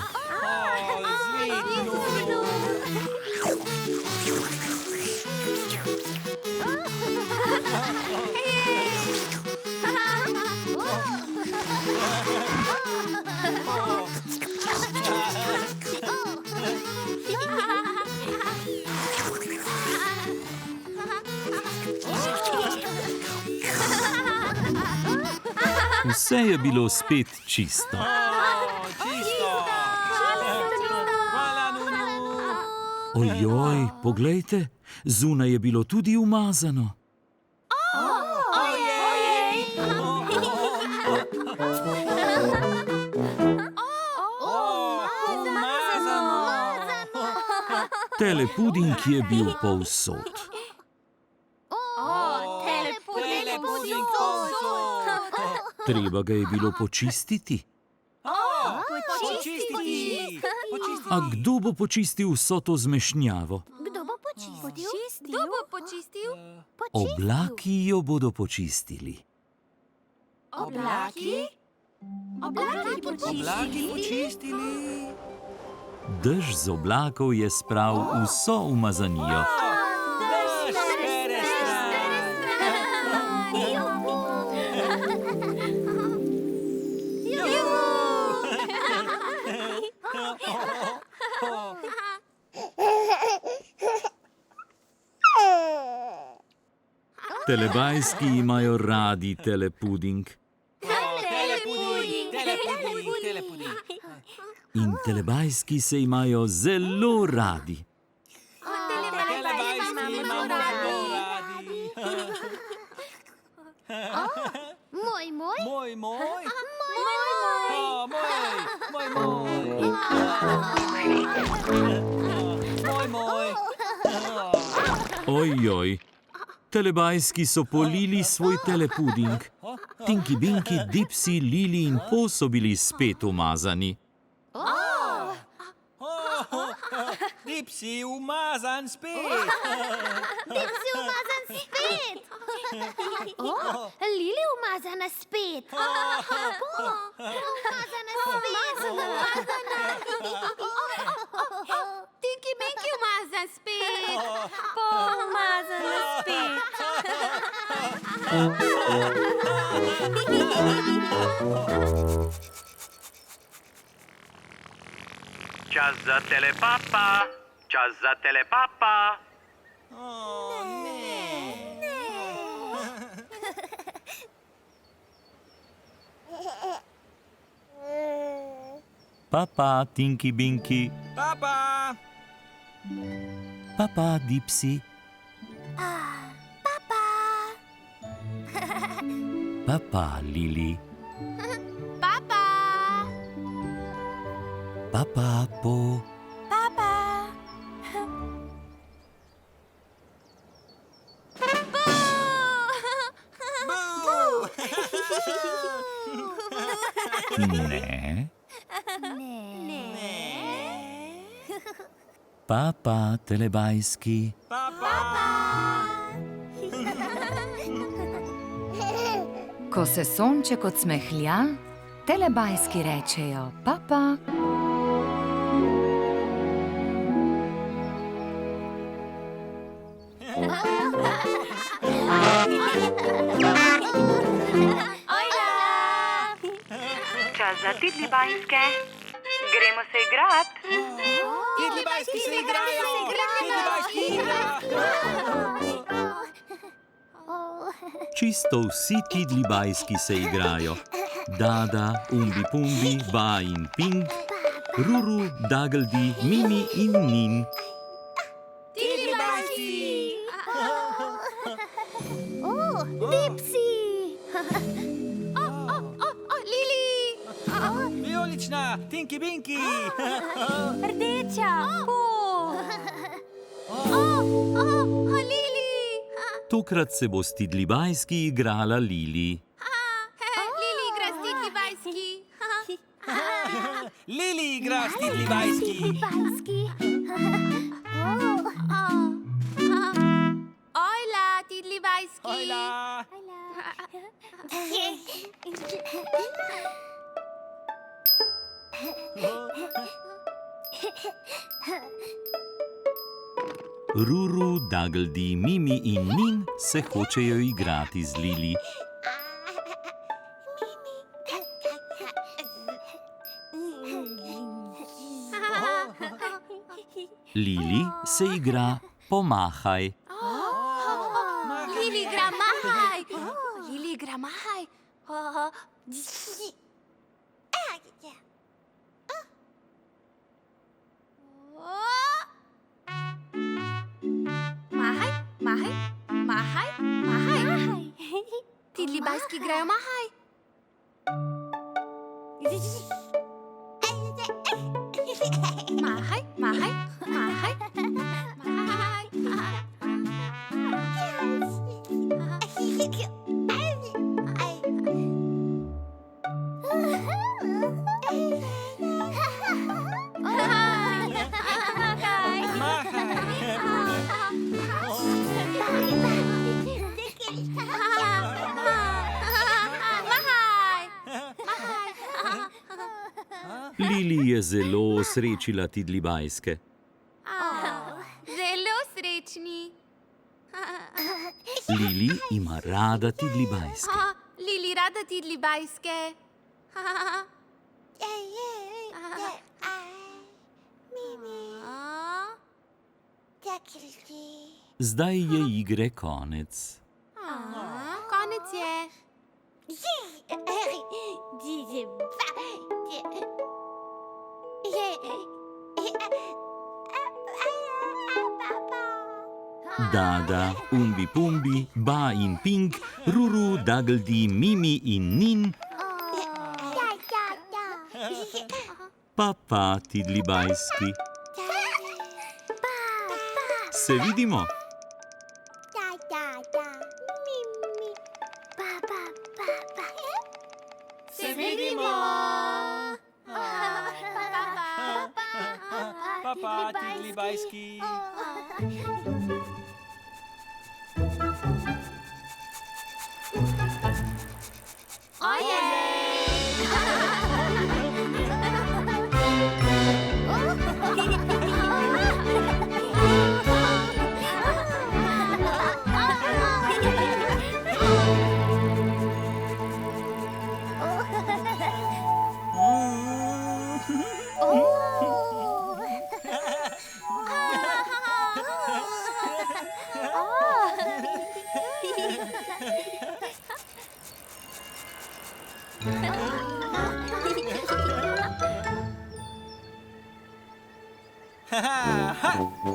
Vse je bilo spet čisto. Ojoj, poglejte, zunaj je bilo tudi umazano. Telepuding je bil povsod. Treba ga je bilo počistiti. A kdo bo počistil vso to zmešnjavo? Kdo bo počistil? počistil? Kdo bo počistil? Oblaki jo bodo počistili. Oblaki? Oblaki Oblaki počistili. Dež z oblakov je spravil vso umazanijo. Dež pere stran. Telebajski imajo radi telepuding Telepuding. in telebajski se imajo zelo radi. Telebajski imamo zelo radi. Moj. Moj. Moj. O, moj. Ojoj, telebajski so polili svoj telepuding. Tinky Binky, Dipsy, Lili in Po so bili spet umazani. Dipsy umazan spet. Dipsy umazan spet. Lili umazana spet. Umazana spet. Tinky Binky umazan spet. Umazana spet. Čas za telepapa. Čas za telepapa. Papa, Tinky Binky. Papa. Papa, Dipsy. Papa, Lili. Papa. Papa, Po. Ne. Papa, telebajski. Ko se sonček odsmehlja, telebajski rečejo papa. Čas za tidlibajske. Gremo se igrat. Tidlibajski se igrajo. Tidlibajski igra. Čisto vsi tidlibajski se igrajo. Dada, Umbi Pumbi, Ba in Ping, Ruru, Dageldi, Mimi in Nin. Tidlibajski. Dipsy. Lili. Vijolična, Tinky Binky. Rdeča. Po. Lili. Tokrat se bo s tidlibajski igrala Lili. Lili igra s tidlibajski. Lili igra s tidlibajski. Ojla, tidlibajski. Ojla. Ruru, Dageldi, Mimi in Nin se hočejo igrati z Lili. Lili se igra Pomahaj. Lili igra mahaj. Lili igra mahaj. Mahaj. Tidlibajski igrajo mahaj. Mahaj. Lili je zelo osrečila Tidlibajske. Zelo srečni. Lili ima rada Tidlibajske. Lili rada Tidlibajske. Zdaj je igre konec. Konec je. Dada, Umbi Pumbi, Ba in Pink, Ruru, Dagldi, Mimi in Nin, pa Tidlibajski. Se vidimo? Se vidimo. Papa, Tidlibajski.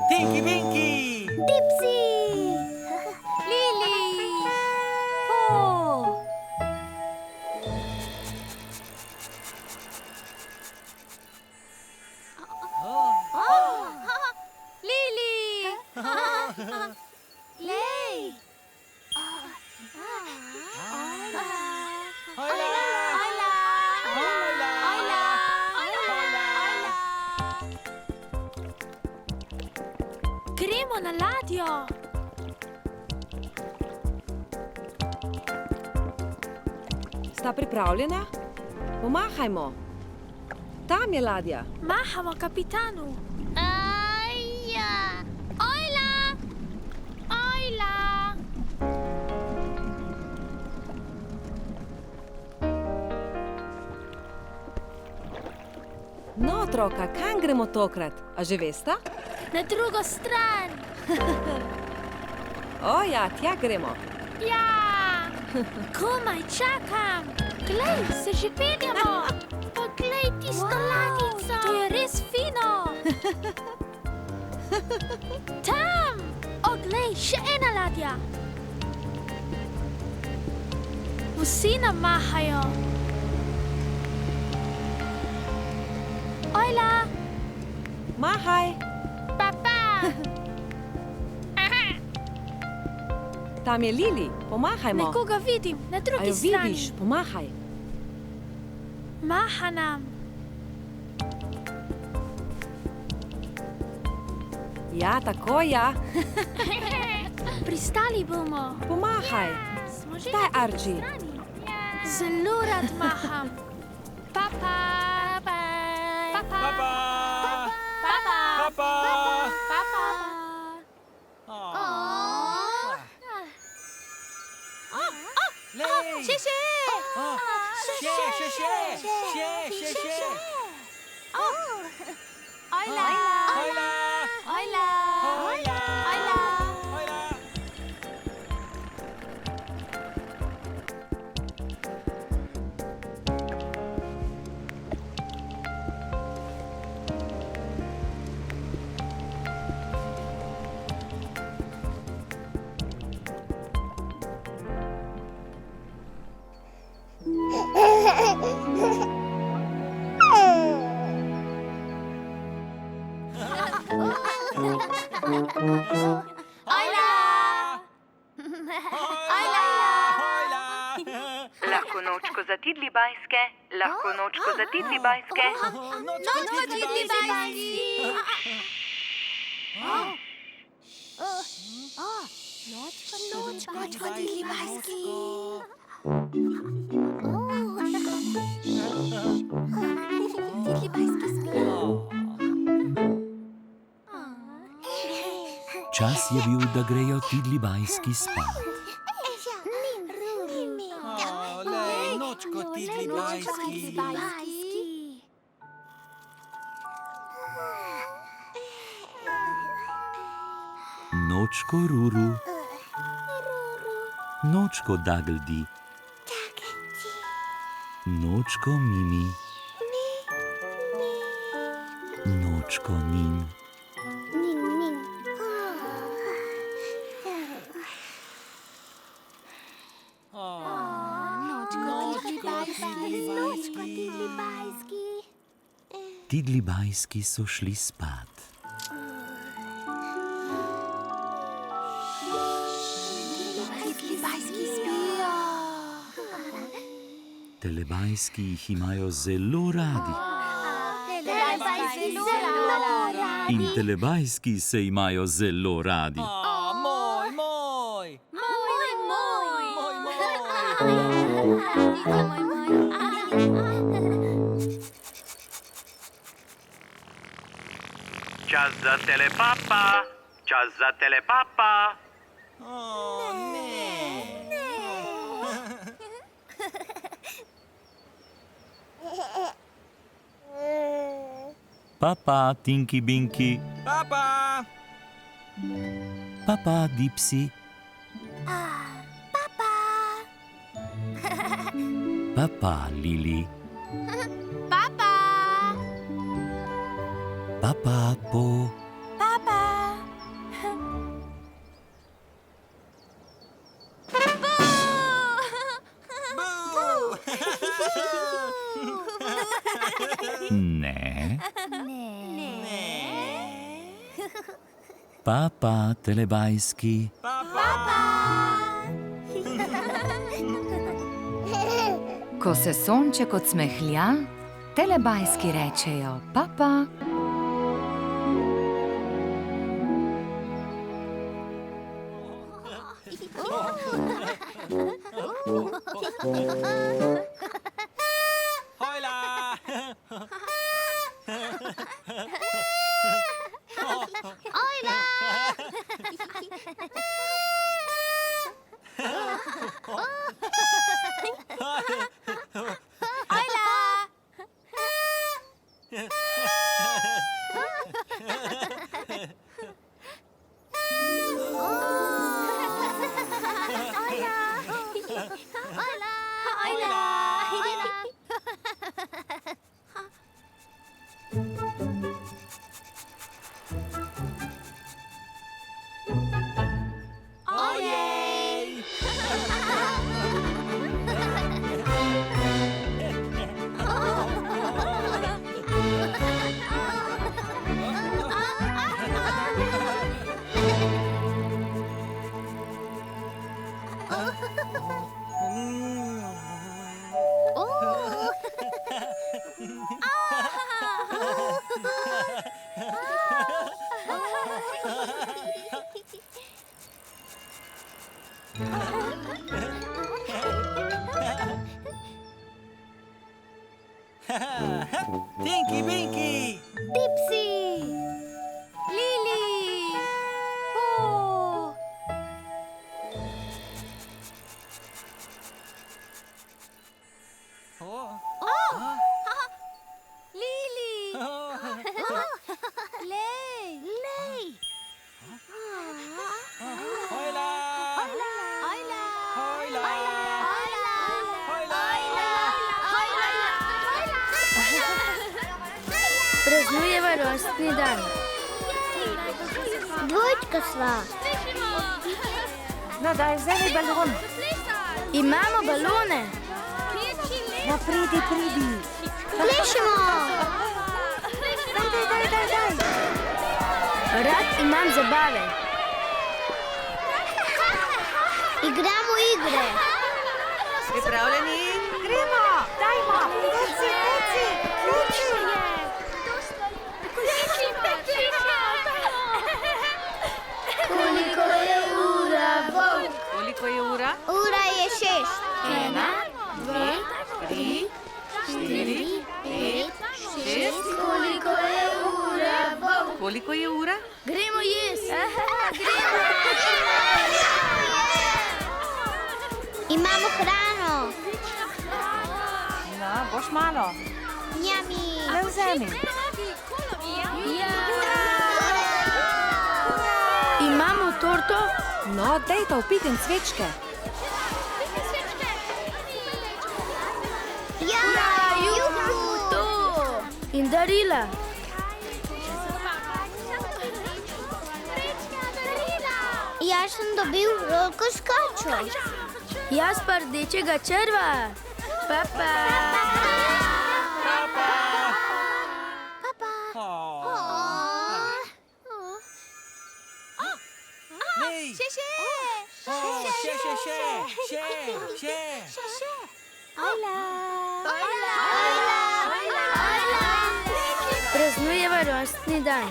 Tinky Winky! Dipsy! Lili. Lili. Lej. Gremo na ladjo. Sta pripravljena? Pomahajmo. Tam je ladja. Mahamo kapitanu. Ajja. Ojla! Ojla! No, otroka, kam gremo tokrat? A že vesta? Na drugo stran. O ja, tja gremo. Ja! Komaj čakam. Glej, se že peljemo. Poglej tisto ladico. To je res fino. Tam! Oglej, še ena ladja. Vsi nam mahajo. Ojla! Mahaj! Papa! Tam je Lili, pomahajmo. Nekoga vidim, na A drugi jo strani. vidiš? Pomahaj. Maha nam. Ja, tako ja. Pristali bomo. Pomahaj. Smo že Daj, na drugi Archie. strani. Zelo rad maham. Papa! Papa! Papa! Papa! Papa! Papa! Lej! Še, še! Še! Ojla! Ojla! Ojla! Ojla! Ojla! Ojla! Lahko nočko za Tidlibajske, lahko nočko za Tidlibajske. Nočko Tidlibajski. Nočko Tidlibajski. Tidlibajski. Čas je bil, da grejo tidlibajski spat. Lej, nočko tidlibajski. Nočko Ruru, nočko Dagldi, nočko Mimi, nočko Nin. Tidlibajski so šli spat. Telebajski jih imajo zelo radi. In telebajski se imajo zelo radi. Moj, moj. Čas za telepapa, čas za telepapa. Papa, Tinky Binky. Papa. Papa, Dipsy. Papa, Lili. Papa, Po. Ne. Papa, telebajski. Ko se sonček odsmehlja, telebajski rečejo papa. Hojla! Tinky Binky! Dipsy! Lili! Po! Lili! Lej! Lej! Hojla! Praznujeva rojstni dan. Dvojčka sva. No, daj, vzemi balon. Imamo balone. No, pridi. Plešemo. Daj. Rad imam zabave. Igramo igre. Pripravljeni? Gremo! Dajmo! Ključi! Koliko je ura, Bog? Koliko je ura? Ura je 6. 1, 2, 3, 4, 5, 6. Koliko je ura, Bog? Koliko je ura? Gremo jesti. Imamo hrano. No, boš malo. Njami. Le vzemi. Imamo torto. No, dejta vpiten cvečke. Juhu, to. In darila. Jaz sem dobil rolko s kačo. Jaz pa rdečega črva. Papa. Nej! Še. Praznujeva rojstni dan.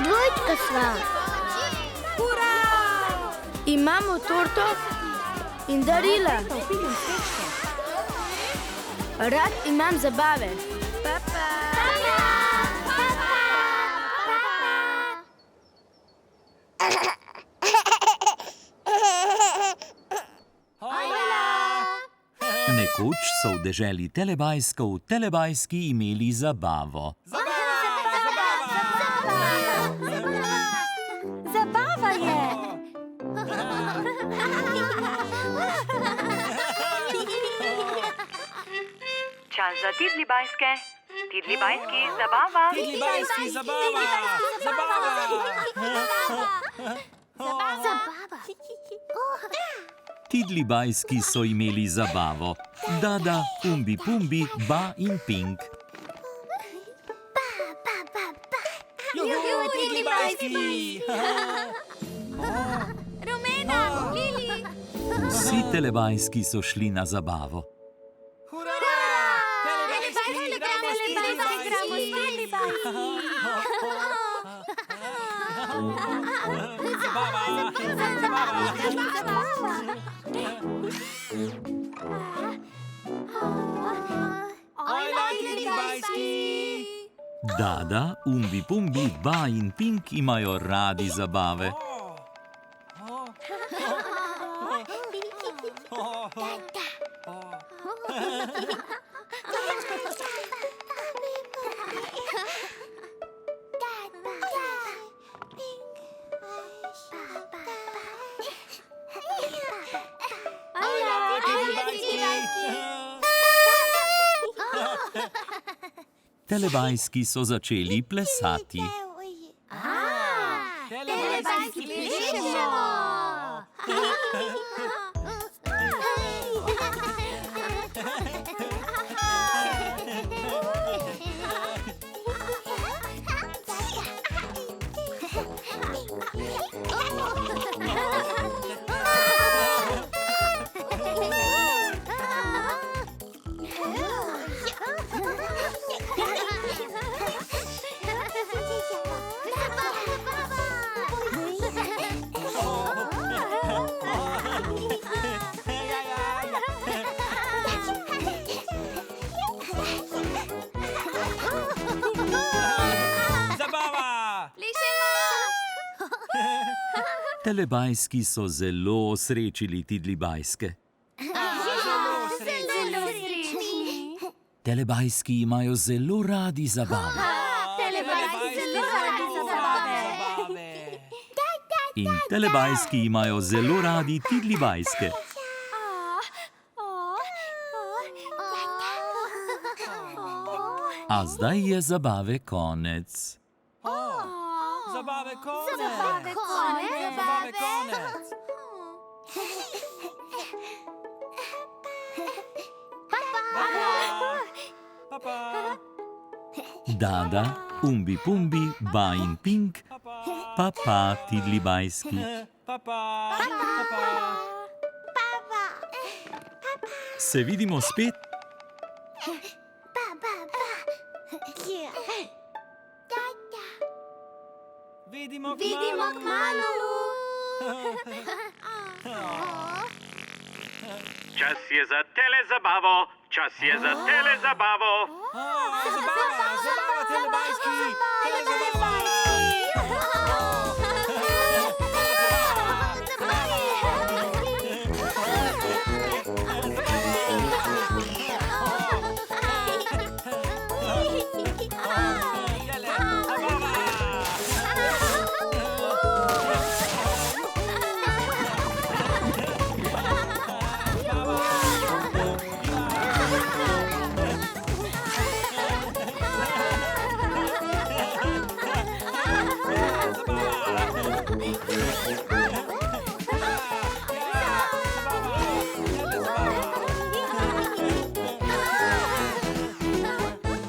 Dvojčka sva. Imamo torto in darila. Rad imam zabave. Papa. Nekoč so v deželi Telebajsko v Telebajski imeli zabavo. Zabava je. Čas za Tidlibajske. Tidlibajski zabava. Tidlibajski zabava. Tidlibajski so imeli zabavo. Dada, Umbi Pumbi, Ba in Pink. Juhu, Tidlibajski. Rumena, Lili. Vsi Telebajski so šli na zabavo. Dada, Umbi Pumbi, Ba in Pink imajo radi zabave. Telebajski so začeli plesati. Telebajski plešemo. Telebajski so zelo osrečili Tidlibajske. Telebajski imajo zelo radi zabave. In Telebajski imajo zelo radi Tidlibajske. A zdaj je zabave konec. Zabave konec. Zabave konec. Zabave konec. Papa. Dada, Umbi Pumbi, Ba in Pink, Papa Tidlibajski. Papa. Se vidimo spet? Vidimo Vidimo kmalu. Čas je za telezabavo, čas je za telezabavo. Zabava, telebajski, telezabava.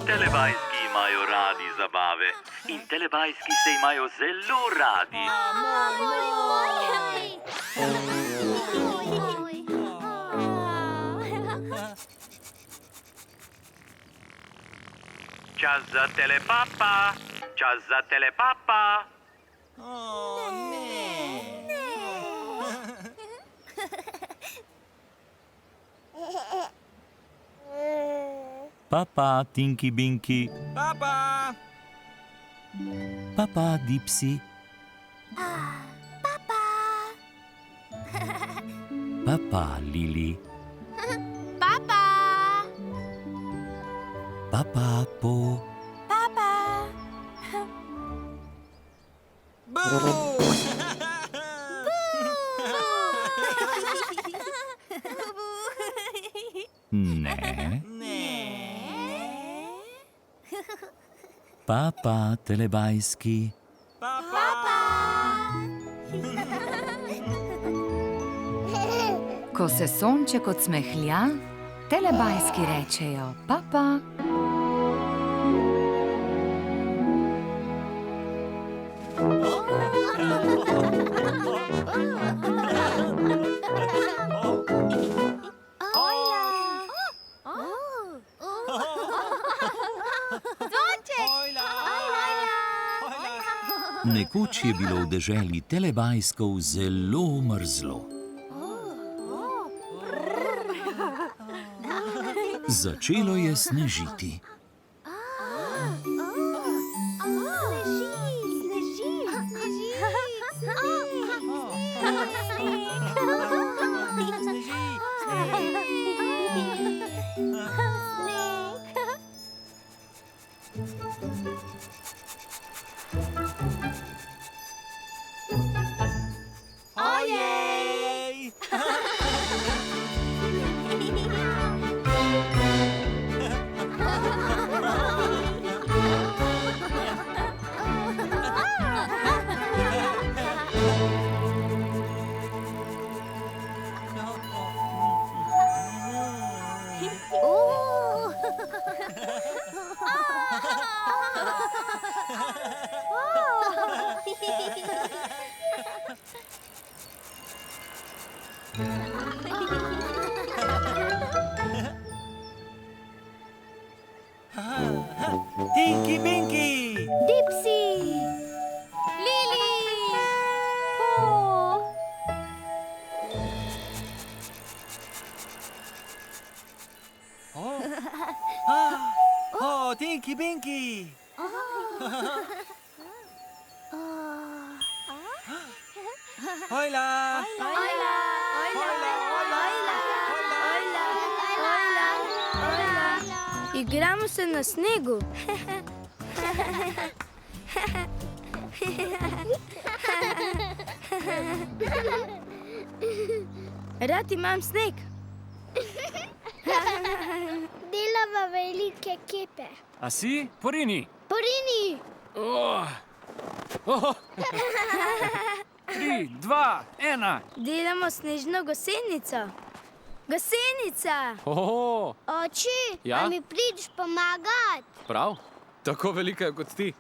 Telebajski imajo radi zabave in telebajski se imajo zelo radi. Čas za telepapa, čas za telepapa. Papa, Tinky Binky. Papa. Papa, Dipsy. Papa, Lili. Papa. Papa, Po. Ne. Papa, telebajski. Ko se sonček odsmehlja, telebajski rečejo papa. Nekoč je bilo v deželi telebajskov zelo mrzlo. Začelo je snežiti. Tinky Binky. Dipsy. Lili. Oh, Tinky Binky. Hola. Igramo se na snegu. Rad imam sneg. Delava velike kepe. A si? Porini. Porini! Oh. Oh. 3, 2, 1. Delamo snežno gosenico. Gosenica! Oho, Oči, Ja? a mi prideš pomagat? prav? Tako velika je kot ti.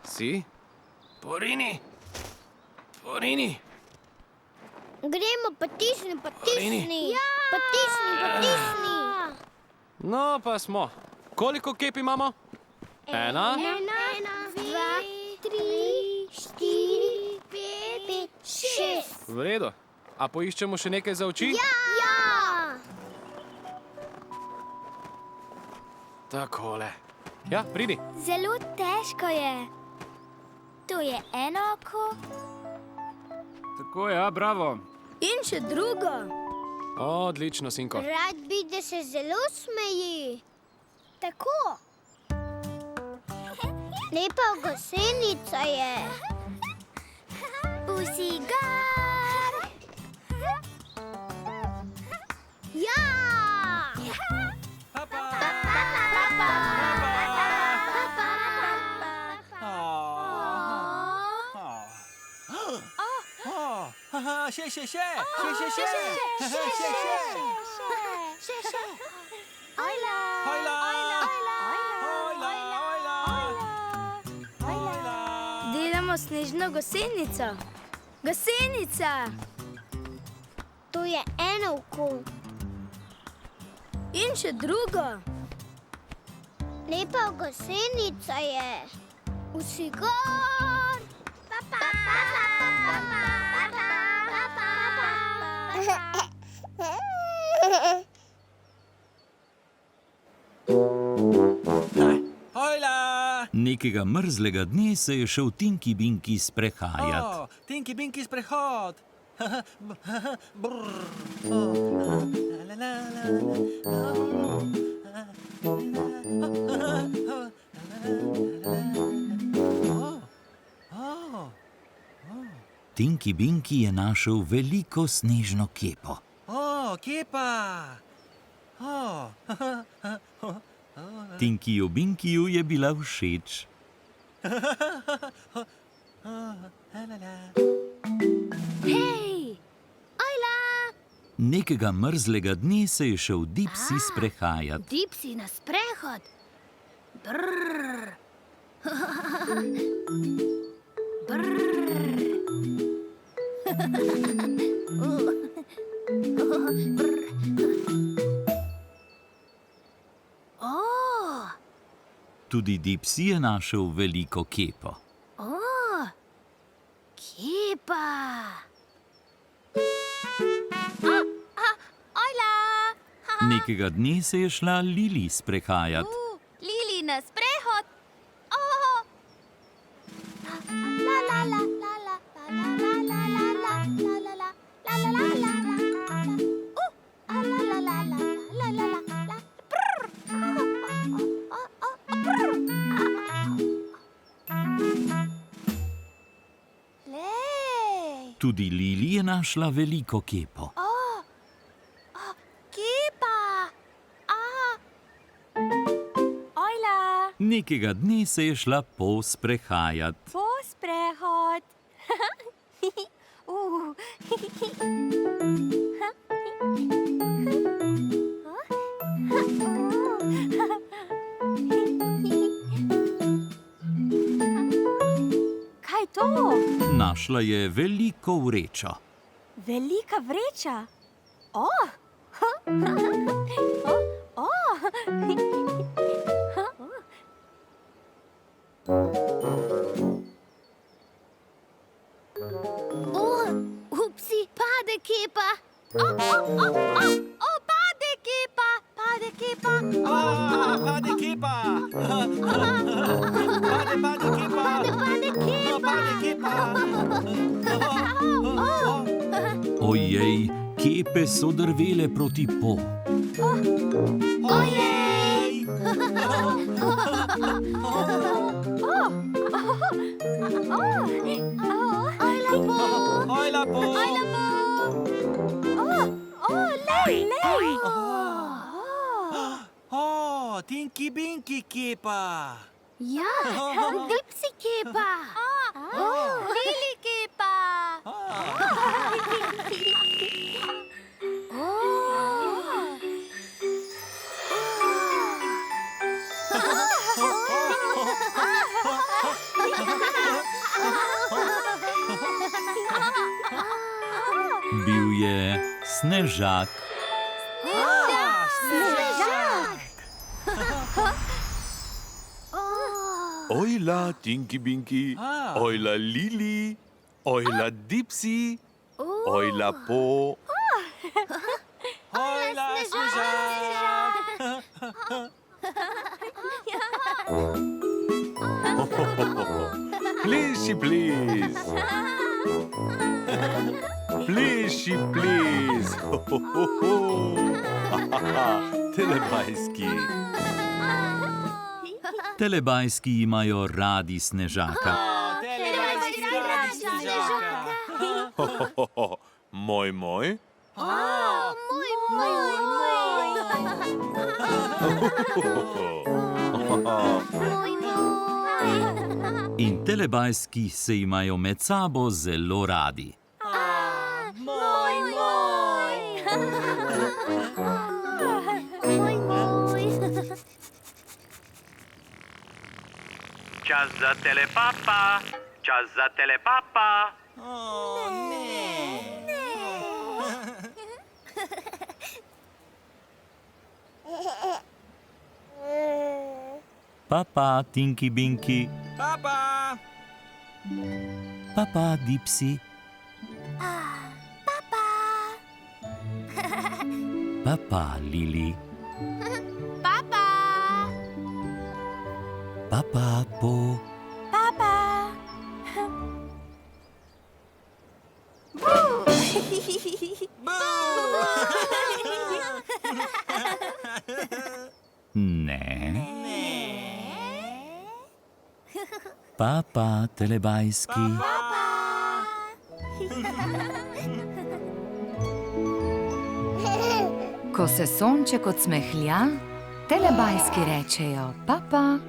Si? Porini. Porini. Gremo, potisni, potisni. Porini. Ja! Potisni. No, pa smo. Koliko kep imamo? Ena. Ena, dva, tri, štiri, pet, šest. V redu. A poiščemo še nekaj za oči? Ja! Takole. Ja, pridi. Zelo težko je. To je eno oko Tako, ja, bravo. in še drugo. Odlično, sinko. Rad bi, da se zelo smeji. Tako. Lepa gosenica je. Pusigar. Ja! Delamo snežno gosenico. Gosenica. To je eno oko. In še drugo. Lepa gosenica je. Pusigar. Hojla! Nekega mrzlega dne se je šel Tinky Binky sprehajat. Tinky Binky sprehod. Brrr. La, la, la, la. Tinky Binky je našel veliko snežno kepo. Kepa! Tinkyju Binkyju je bila všeč. Hej! Ojla! Nekega mrzlega dne se je šel Dipsy sprehajat. Dipsy na sprehod. Brrr. Brrr. Tudi Dipsy je našel veliko kepo. Kepa. Ojla! Nekega dne se je šla Lili sprehajat. Lili na sprehod. La la la la la la la la la la la la la la la la la. La la la la la la la la. Lej. Tudi Lili je našla veliko kepo. Kepa. Ojla. Nekega dne se je šla Po sprehajat. Po sprehod. Kaj je to? Našla je veliko vrečo. Velika vreča. Upsi, pade kepa. Pade kepa. Pade kepa. Pade kepa! Pade kepa! Pade kepa! Ojej, kepe so drvele proti Po. Ojej! Hojla Po! Lej. Tinky Binky kepa! Ja, Dipsy kepa. Lili kepa. Bil je snežak. Ojla, Tinky Binky, ojla Lili, ojla Dipsy, ojla Po. Hojla, snežak! Pliši, pliš. Pliši, pliš. Telebajski. Telebajski imajo radi Snežaka. Moj, moj. In telebajski se imajo med sabo zelo radi. Čas za telepapa, čas za telepapa. Papa, Tinky Binky. Papa! Papa, Dipsy. Papa, Lili. Papa! Papa, Po. Papa! Ne. Papa, telebajski. Ko se sonček odsmehlja, telebajski rečejo papa.